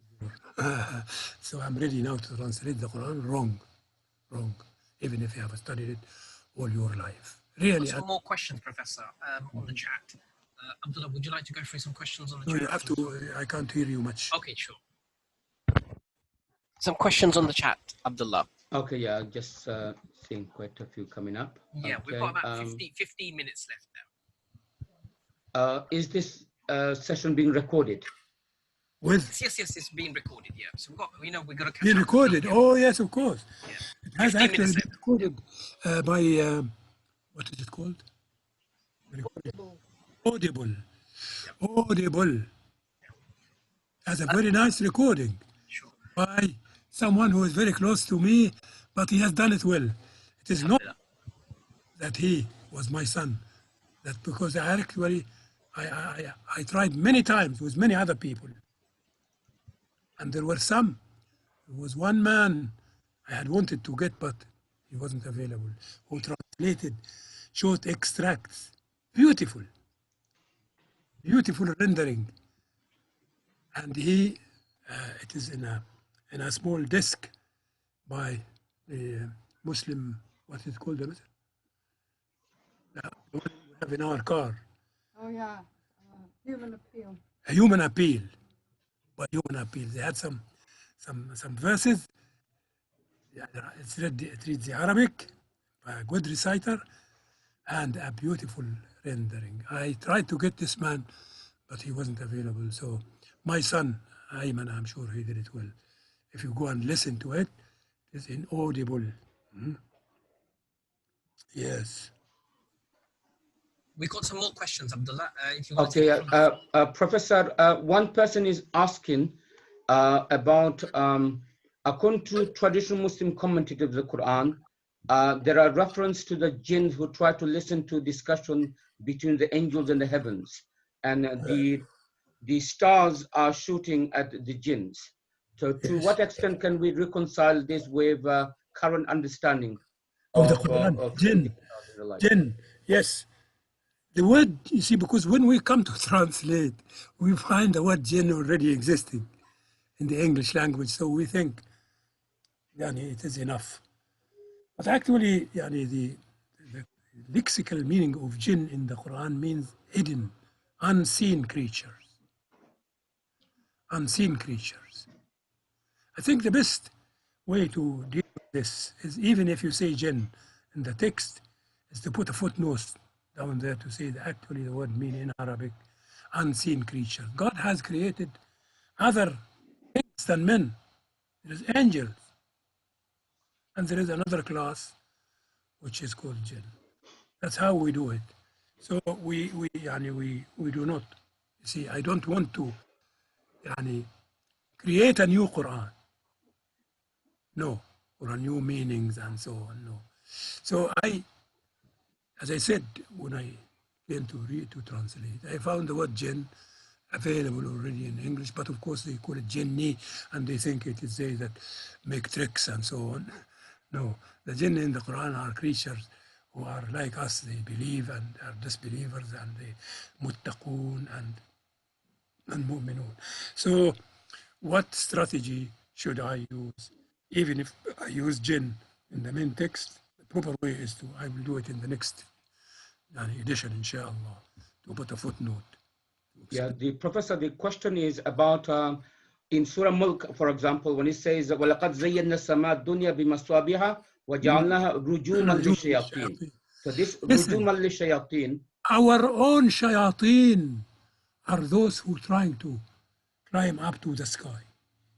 so I'm ready now to translate the Quran, wrong. Even if you have studied it all your life. Really. Some more questions, Professor, on the chat. Abdullah, would you like to go through some questions on the No, chat? you have to, I can't hear you much. Okay, sure. Some questions on the chat, Abdullah. Okay, yeah, just seeing quite a few coming up. Yeah, okay. we've got about 15 minutes left now. Is this session being recorded? With Yes, it's being recorded. Yeah. So we've got to catch being up. recorded. Oh yes, of course. Yeah. It has 15 actually minutes been recorded by what is it called? Audible. Audible has a very nice recording Sure. by someone who is very close to me, but he has done it well. It is not that he was my son, that because I actually I tried many times with many other people, and there was one man I had wanted to get, but he wasn't available, who translated short extracts, beautiful, beautiful rendering, and it is in a small desk by the Muslim, what is it called, the one we have in our car, Oh yeah, human appeal. a human appeal. By human appeal, they had some verses. Yeah, it reads the Arabic by a good reciter and a beautiful rendering. I tried to get this man, but he wasn't available. So my son, Ayman, I'm sure he did it well. If you go and listen to it, it's inaudible. Yes. We've got some more questions, Abdullah. If you want to Okay, take it from Professor, one person is asking about, according to traditional Muslim commentary of the Quran, there are references to the jinn who try to listen to discussion between the angels and the heavens, and the stars are shooting at the jinns. So to Yes. what extent can we reconcile this with current understanding Of the of, Quran, of jinn, the stars and the like? jinn, yes. The word, you see, because when we come to translate, we find the word jinn already existing in the English language, so we think, yani, it is enough. But actually, yani, the lexical meaning of jinn in the Quran means hidden, unseen creatures. Unseen creatures. I think the best way to deal with this is, even if you say jinn in the text, is to put a footnote down there to say that actually the word mean in Arabic unseen creature. God has created other things than men. There is angels, and there is another class which is called jinn. That's how we do it. So we do not. You see, I don't want to create a new Quran. No, or a new meanings and so on. No. So as I said, when I came to translate, I found the word jinn available already in English, but of course they call it jinni, and they think it is they that make tricks and so on. No, the jinn in the Quran are creatures who are like us. They believe and are disbelievers, and they muttaqoon and mu'minun. So what strategy should I use? Even if I use jinn in the main text, the proper way is I will do it in the next edition, inshallah, to put a footnote. Yeah, the professor, the question is about in Surah Mulk, for example, when it says, وَلَقَدْ زَيَّنَّا السَّمَاءَ الدُّنْيَا بِمَصَابِيحَ وَجَعَلْنَاهَا رُجُومًا لِلشَّيَاطِينَ. So this Listen, رُجُومًا لِلشَّيَاطِينَ. our own shayateen are those who trying to climb up to the sky.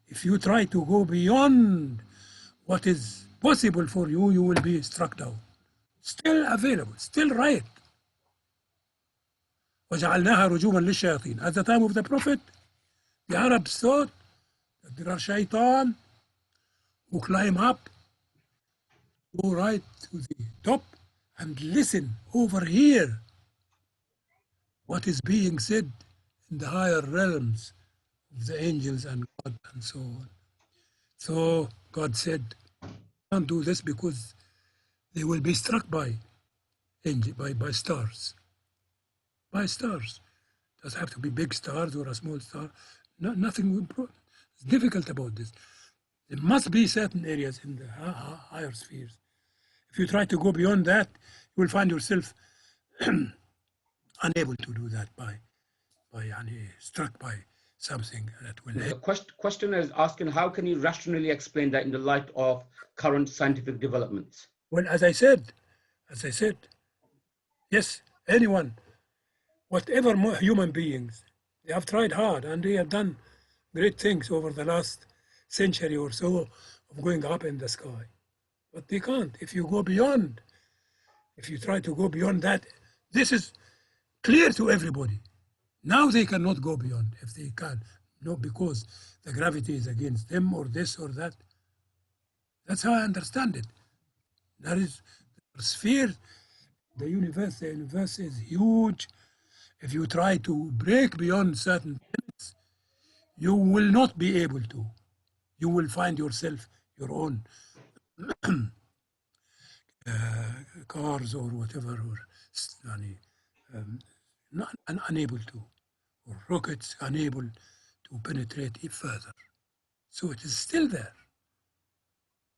If you try to go beyond what is possible for you, you will be struck down. Still available, still right. وَجَعَلْنَاهَا رُجُومًا لِلشَّيَاطِينَ. At the time of the Prophet, the Arabs thought that there are shaitan who climb up, go right to the top, and listen over here what is being said in the higher realms of the angels and God and so on. So God said, don't do this because they will be struck by stars. By stars. It doesn't have to be big stars or a small star. No, nothing it's difficult about this. There must be certain areas in the higher spheres. If you try to go beyond that, you will find yourself unable to do that by struck by something that will The questioner is asking, how can you rationally explain that in the light of current scientific developments? Well, as I said, yes, anyone, whatever human beings, they have tried hard and they have done great things over the last century or so of going up in the sky. But they can't. If you go beyond, if you try to go beyond that, this is clear to everybody. Now they cannot go beyond if they can. No, because the gravity is against them or this or that. That's how I understand it. There is the sphere, the universe is huge. If you try to break beyond certain limits, you will not be able to. You will find yourself your own cars or whatever, or unable to, or rockets unable to penetrate it further. So it is still there.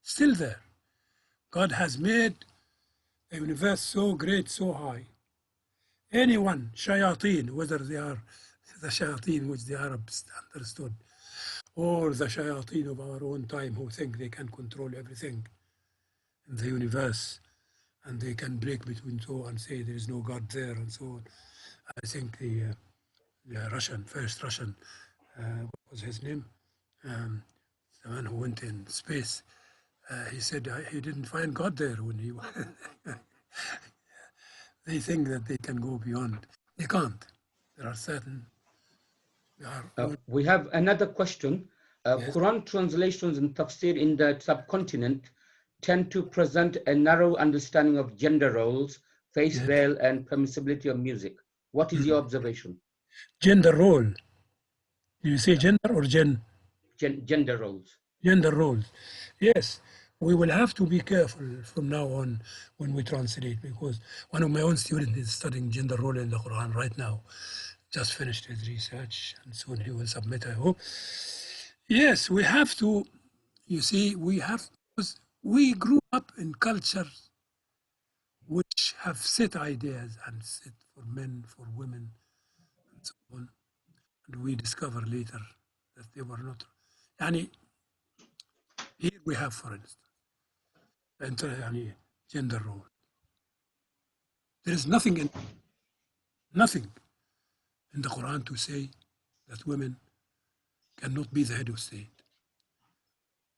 Still there. God has made a universe so great, so high. Anyone, shayateen, whether they are the shayateen which the Arabs understood, or the shayateen of our own time who think they can control everything in the universe and they can break between two and say there is no God there and so on. I think the first Russian, what was his name? The man who went in space. He said he didn't find God there when he. They think that they can go beyond. They can't. There are certain. We have another question. Yes. Quran translations and tafsir in the subcontinent tend to present a narrow understanding of gender roles, face Yes. veil, and permissibility of music. What is your observation? Gender role. Do you say gender or gen? Gender roles. Gender roles. Yes. We will have to be careful from now on when we translate, because one of my own students is studying gender role in the Quran right now. Just finished his research and soon he will submit, I hope. Yes, we have to, you see, because we grew up in cultures which have set ideas and set for men, for women, and so on. And we discover later that they were not. Yani, here we have, for instance, gender role. There is nothing in the Quran to say that women cannot be the head of state.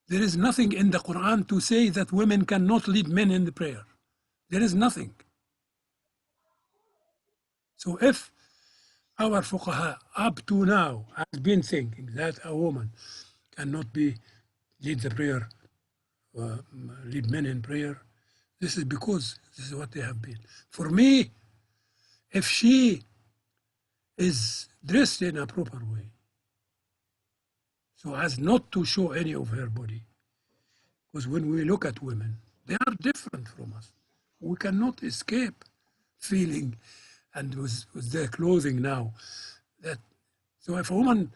There is nothing in the Quran to say that women cannot lead men in the prayer. There is nothing. So if our fuqaha up to now has been thinking that a woman cannot lead the prayer, lead men in prayer, this is because this is what they have been. For me, if she is dressed in a proper way, so as not to show any of her body, because when we look at women, they are different from us. We cannot escape feeling, and with their clothing now, that so if a woman,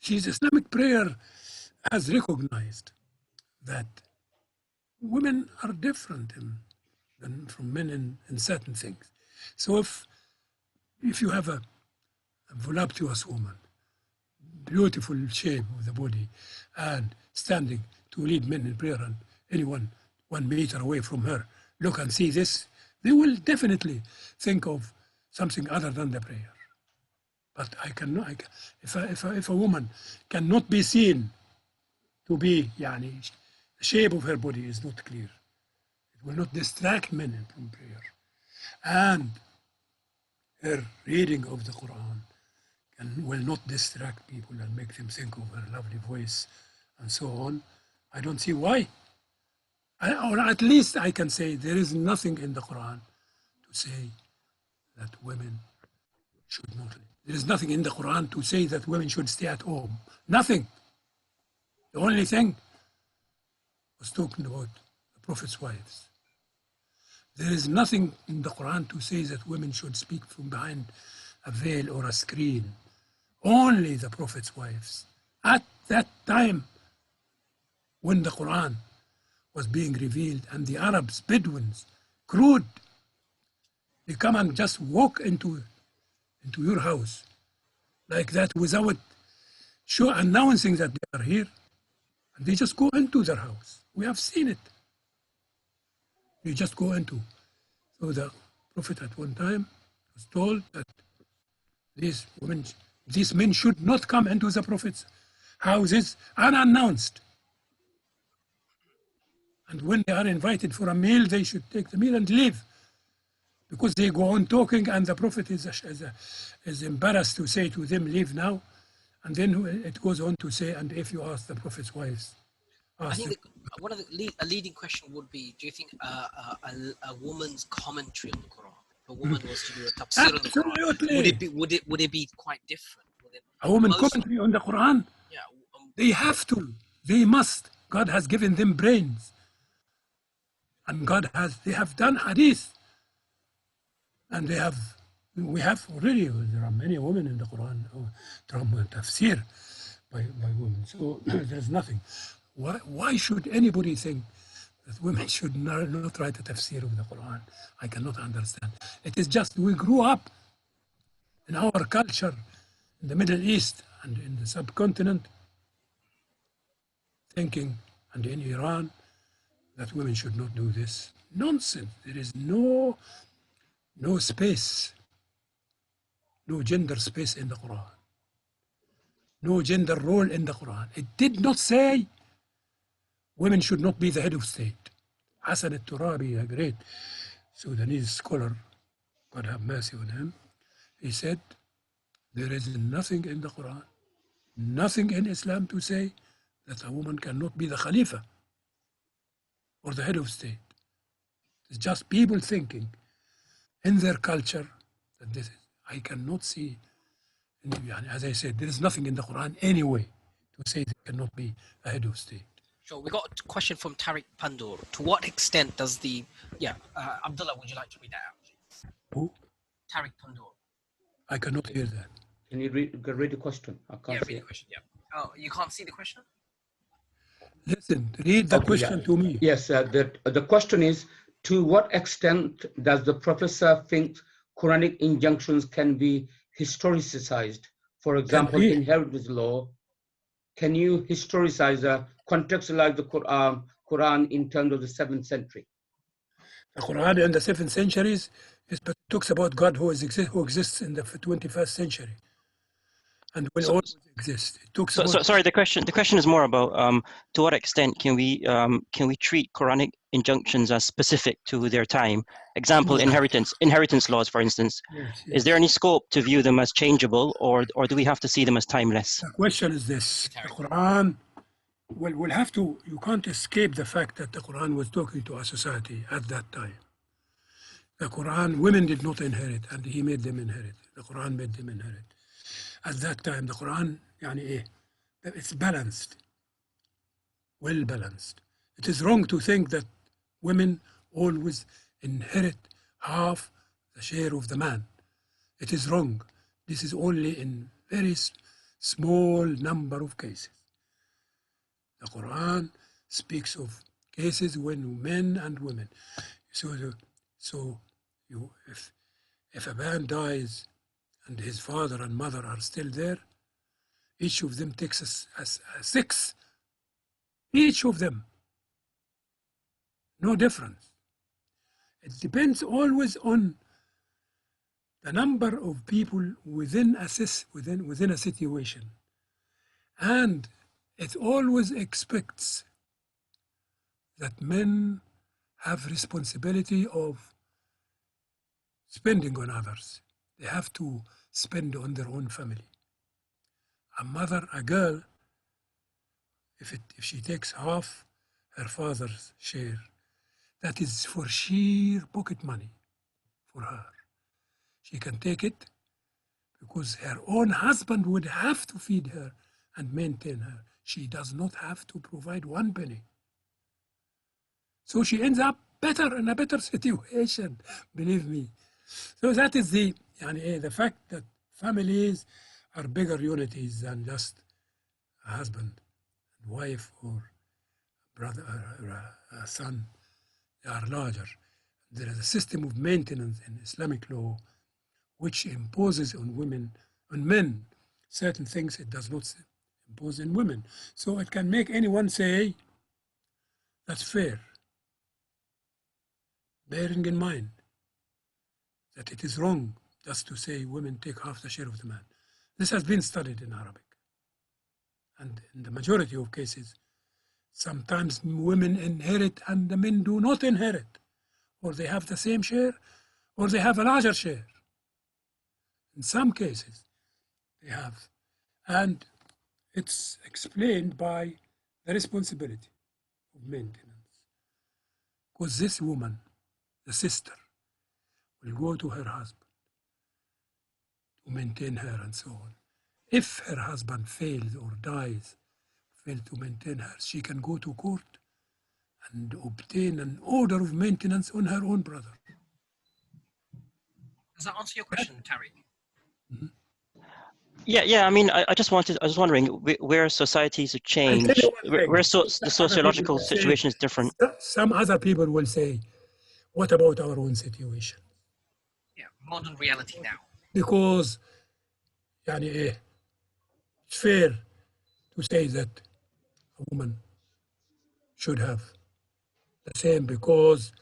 she's Islamic prayer has recognized that women are different than from men in certain things. So if you have a voluptuous woman, beautiful shape of the body, and standing to lead men in prayer, and anyone 1 meter away from her look and see this, they will definitely think of something other than the prayer. But I cannot. If a woman cannot be seen to be, the shape of her body is not clear, it will not distract men from prayer, and her reading of the Quran will not distract people and make them think of her lovely voice and so on. I don't see why. Or at least I can say there is nothing in the Quran to say that women should not. There is nothing in the Quran to say that women should stay at home. Nothing. The only thing was talking about the Prophet's wives. There is nothing in the Quran to say that women should speak from behind a veil or a screen. Only the Prophet's wives. At that time, when the Quran was being revealed and the Arabs, Bedouins, crude, they come and just walk into your house like that without announcing that they are here, and they just go into their house. We have seen it. They just go into. So the Prophet at one time was told that these men should not come into the Prophet's houses unannounced. And when they are invited for a meal, they should take the meal and leave. Because they go on talking, and the Prophet is embarrassed to say to them, leave now. And then it goes on to say, and if you ask the Prophet's wives, I ask think them. one of a leading question would be: do you think a woman's commentary on the Quran, if a woman was to do a tafsir on the Quran, Absolutely. would it be quite different? A woman Most- commentary on the Quran, Yeah, they have to, they must. God has given them brains. And they have done hadith. And we have already, there are many women in the Quran, from Tafseer by women. So there's nothing. Why should anybody think that women should not write a Tafsir of the Quran? I cannot understand. It is just we grew up in our culture in the Middle East and in the subcontinent thinking, and in Iran, that women should not do this. Nonsense. There is no space, no gender space in the Quran, no gender role in the Quran. It did not say women should not be the head of state. Hassan al-Turabi, a great Sudanese scholar, God have mercy on him, he said, there is nothing in the Quran, nothing in Islam to say that a woman cannot be the Khalifa or the head of state. It's just people thinking in their culture that this is. I cannot see, as I said, there is nothing in the Quran anyway to say they cannot be a head of state. sure. We got a question from Tariq Pandur. To what extent does Abdullah, would you like to read that out? Who? Tariq Pandur. I cannot hear that. Can you read the question? I can't see Read it. the question. Yeah. Oh, you can't see the question? Listen, read the Okay, question to me. Yes, the question is, to what extent does the professor think Quranic injunctions can be historicized? For example, be. inheritance law. Can you historicize, contextualize the Quran in terms of the 7th century? The Quran in the 7th centuries talks about God who exists in the 21st century and will So, always exist. It talks about sorry. The question is more about to what extent can we treat Quranic injunctions as specific to their time? Example, inheritance laws, for instance. Yes, Is there any scope to view them as changeable, or do we have to see them as timeless? The question is this: the Quran. Well, you can't escape the fact that the Quran was talking to a society at that time. The Quran, women did not inherit, and he made them inherit. The Quran made them inherit. At that time, the Quran, it's balanced, well balanced. It is wrong to think that women always inherit half the share of the man. It is wrong. This is only in very small number of cases. The Quran speaks of cases when men and women. If a man dies and his father and mother are still there, each of them takes a sixth. Each of them. No difference. It depends always on the number of people within a situation. And it always expects that men have responsibility of spending on others. They have to spend on their own family. A girl, if she takes half her father's share, that is for sheer pocket money for her. She can take it because her own husband would have to feed her and maintain her. She does not have to provide one penny. So she ends up in a better situation, believe me. So that is the fact that families are bigger unities than just a husband and wife or brother or a son. They are larger. There is a system of maintenance in Islamic law which imposes on men, certain things it does not impose in women. So it can make anyone say, that's fair, bearing in mind that it is wrong just to say women take half the share of the man. This has been studied in Arabic. And in the majority of cases, sometimes women inherit and the men do not inherit, or they have the same share, or they have a larger share. In some cases, they have. And it's explained by the responsibility of maintenance. Because this woman, the sister, will go to her husband to maintain her and so on. If her husband fails or dies, fails to maintain her, she can go to court and obtain an order of maintenance on her own brother. Does that answer your question, Tariq? Yeah. I mean, I was wondering where societies have changed, where the sociological situation is different. Some other people will say, what about our own situation? Yeah, modern reality now. Because it's fair to say that a woman should have the same because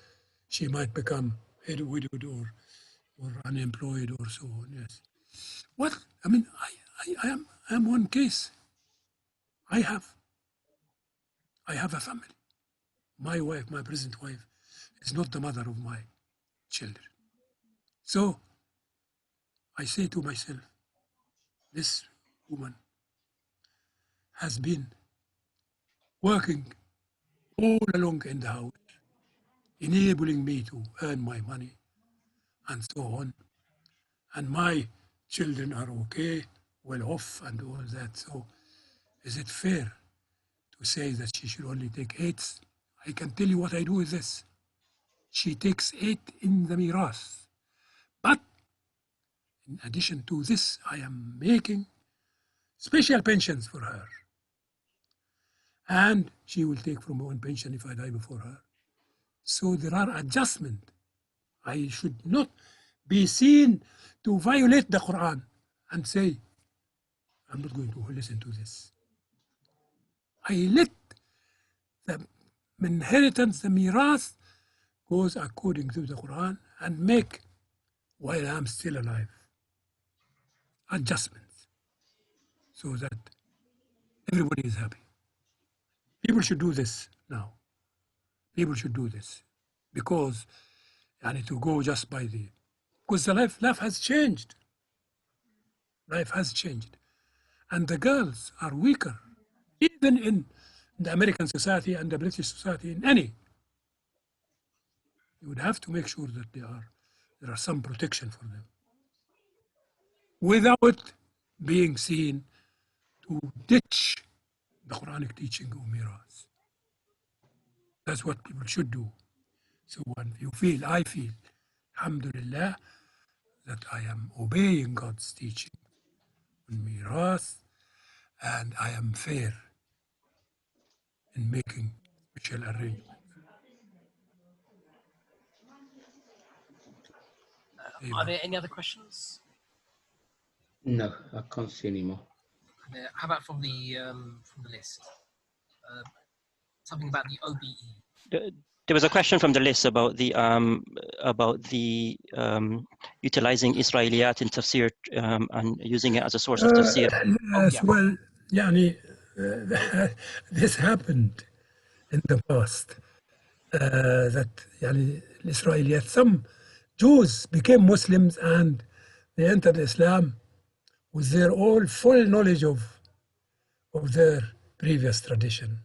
she might become widowed or unemployed or so on. Yes. What I mean, I am one case. I have a family. My wife, my present wife, is not the mother of my children. So I say to myself, this woman has been working all along in the house, enabling me to earn my money and so on. And my children are okay, well off and all that. So is it fair to say that she should only take 8? I can tell you what I do with this. She takes 8 in the miras. But in addition to this, I am making special pensions for her. And she will take from her own pension if I die before her. So there are adjustments. I should not be seen to violate the Quran and say, I'm not going to listen to this. I let the inheritance, the miras, goes according to the Quran and make, while I'm still alive, adjustments so that everybody is happy. People should do this now. People should do this because to go just by because the life has changed. Life has changed. And the girls are weaker, even in the American society and the British society, in any. You would have to make sure that there are some protection for them without being seen to ditch the Quranic teaching of miras. That's what people should do. So when I feel, alhamdulillah, that I am obeying God's teaching on miras and I am fair in making special arrangements. Are there any other questions? No, I can't see anymore. How about from the list? Something about the OBE. There was a question from the list about the utilizing Israeliyat in Tafseer and using it as a source of Tafseer. Yes, well, this happened in the past. That Israeliyat, some Jews became Muslims and they entered Islam with their all full knowledge of their previous tradition.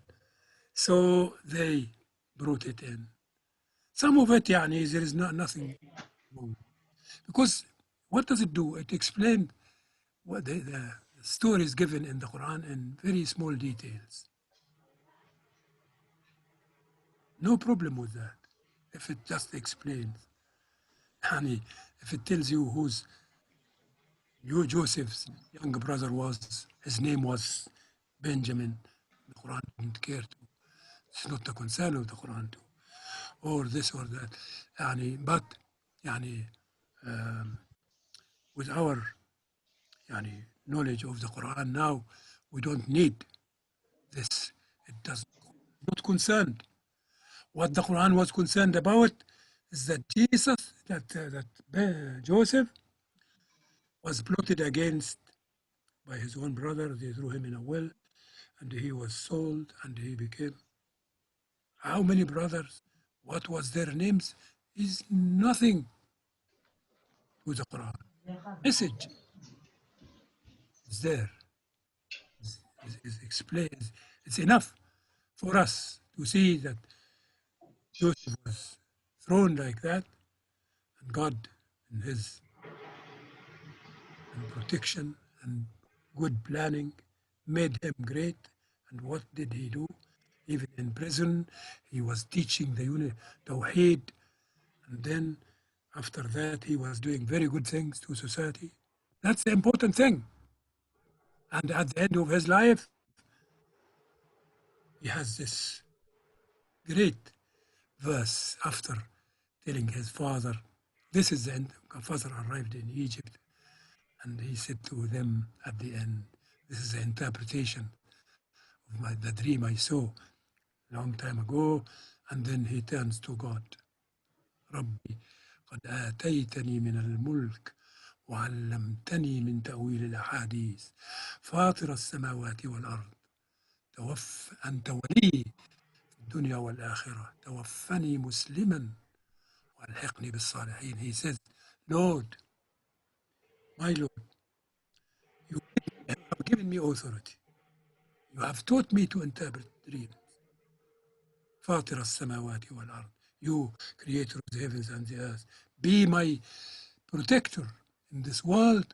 So they brought it in. Some of it, there is nothing wrong. Because what does it do? It explains what the stories given in the Quran in very small details. No problem with that. If it just explains. If it tells you who's Joseph's younger brother was, his name was Benjamin, the Quran didn't care to. It's not the concern of the Quran to, or this or that. But with our knowledge of the Quran now, we don't need this. It does not concerned. What the Quran was concerned about is that Joseph was plotted against by his own brother. They threw him in a well, and he was sold, and he became. How many brothers? What was their names? Is nothing to the Quran. Message is there. Is explained. It's enough for us to see that Joseph was thrown like that, and God, in His protection and good planning, made him great. And what did he do? Even in prison, he was teaching the unit Tawheed, and then after that, he was doing very good things to society. That's the important thing. And at the end of his life, he has this great verse after telling his father, this is the end. Father arrived in Egypt, and he said to them at the end, this is the interpretation of the dream I saw long time ago. And then he turns to God. ربي قد آتيتني من الملك وعلمتني من تأويل الأحاديث فاطر السماوات والأرض أنت ولي في الدنيا والآخرة توفني مسلما والحقني بالصالحين. He says, Lord, my Lord, you have given me authority. You have taught me to interpret dreams. فاطر السماوات والأرض. You, creator of the heavens and the earth, be my protector in this world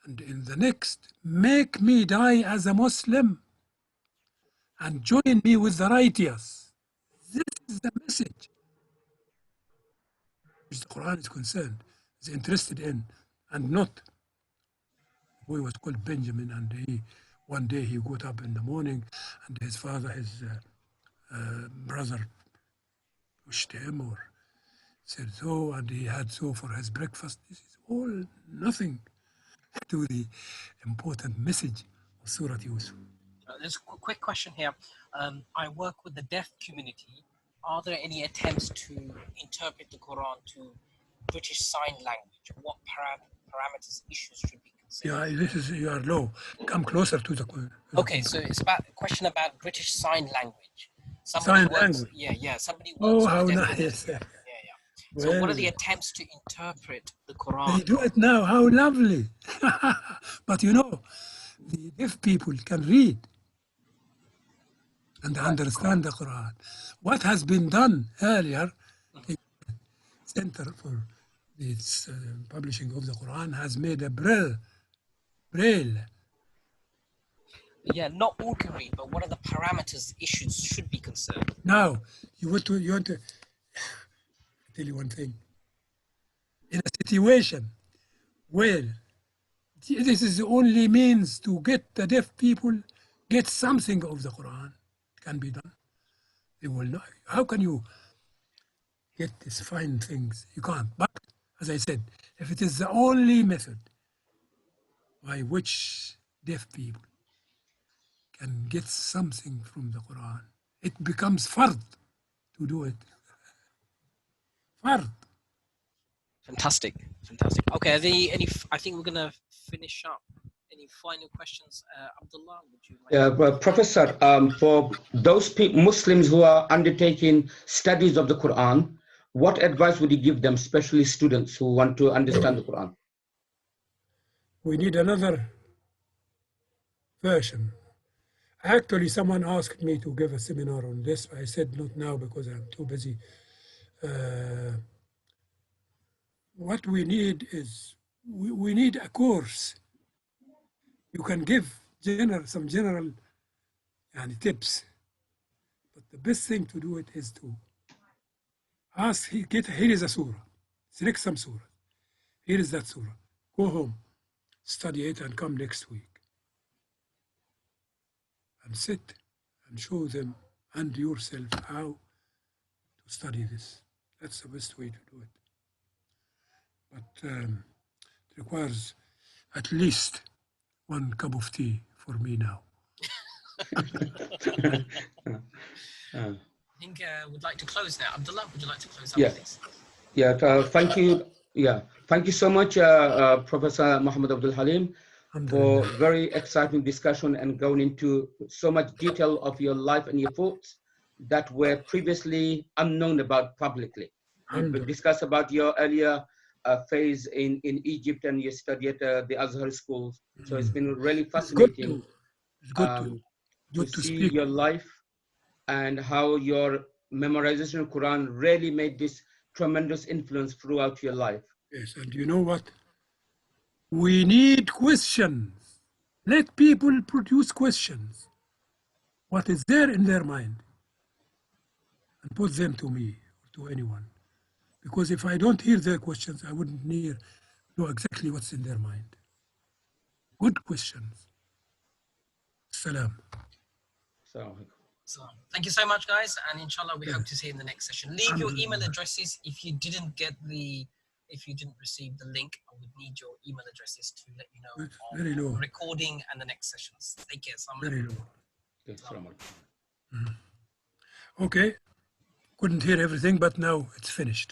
and in the next. Make me die as a Muslim and join me with the righteous. This is the message which the Quran is concerned, is interested in, and not. The boy was called Benjamin, and one day he got up in the morning, and his father, his brother, pushed him or said so, and he had so for his breakfast. This is all nothing to the important message of Surah Yusuf. There's a quick question here. I work with the deaf community. Are there any attempts to interpret the Quran to British Sign Language? What parameters, issues should be considered? Yeah, this is, you are low. Come closer to the question. Okay, so it's about a question about British Sign Language. Sign language. Yeah. Somebody works Oh, with how deaf nice. community. Yeah. So what are the attempts to interpret the Quran? They do it now. How lovely. But you know, the deaf people can read and understand the Quran. What has been done earlier, the Center for the Publishing of the Quran has made a braille. Yeah, not all can read, but what are the parameters, issues should be considered? Now, you want to tell you one thing. In a situation where this is the only means to get the deaf people get something of the Quran, it can be done. They will not. How can you get these fine things? You can't. But as I said, if it is the only method by which deaf people can get something from the Quran, it becomes fard to do it. Fard. Fantastic. Okay, are there any? I think we're gonna finish up. Any final questions, Abdullah? Would you like? Professor, for those Muslims who are undertaking studies of the Quran, what advice would you give them, especially students who want to understand the Quran? We need another version. Actually, someone asked me to give a seminar on this. I said not now because I'm too busy. What we need is, we need a course. You can give some general tips, but the best thing to do it is to ask, here is a surah, select some surah. Here is that surah. Go home, study it, and come next week. And sit and show them and yourself how to study this. That's the best way to do it. But it requires at least 1 cup of tea for me now. I think we'd like to close now. Abdullah, would you like to close up, please? Yeah, thank you. Yeah, thank you so much, Professor Muhammad Abdel Haleem, for very exciting discussion and going into so much detail of your life and your thoughts that were previously unknown about publicly. We've discussed about your earlier phase in Egypt, and you studied at the Azhar schools. So it's been really fascinating It's good to to see speak. your life and how your memorization of Quran really made this tremendous influence throughout your life. Yes, and you know what? We need questions. Let people produce questions. What is there in their mind? And put them to me or to anyone. Because if I don't hear their questions, I wouldn't know exactly what's in their mind. Good questions. Salam. So So thank you so much, guys, and inshallah we Yeah. hope to see you in the next session. Leave your email addresses if you didn't receive the link. I would need your email addresses to let you know It's very low. of recording and the next sessions. Take care. Very low. okay, Assalamu alaikum. Okay. Couldn't hear everything, but now it's finished.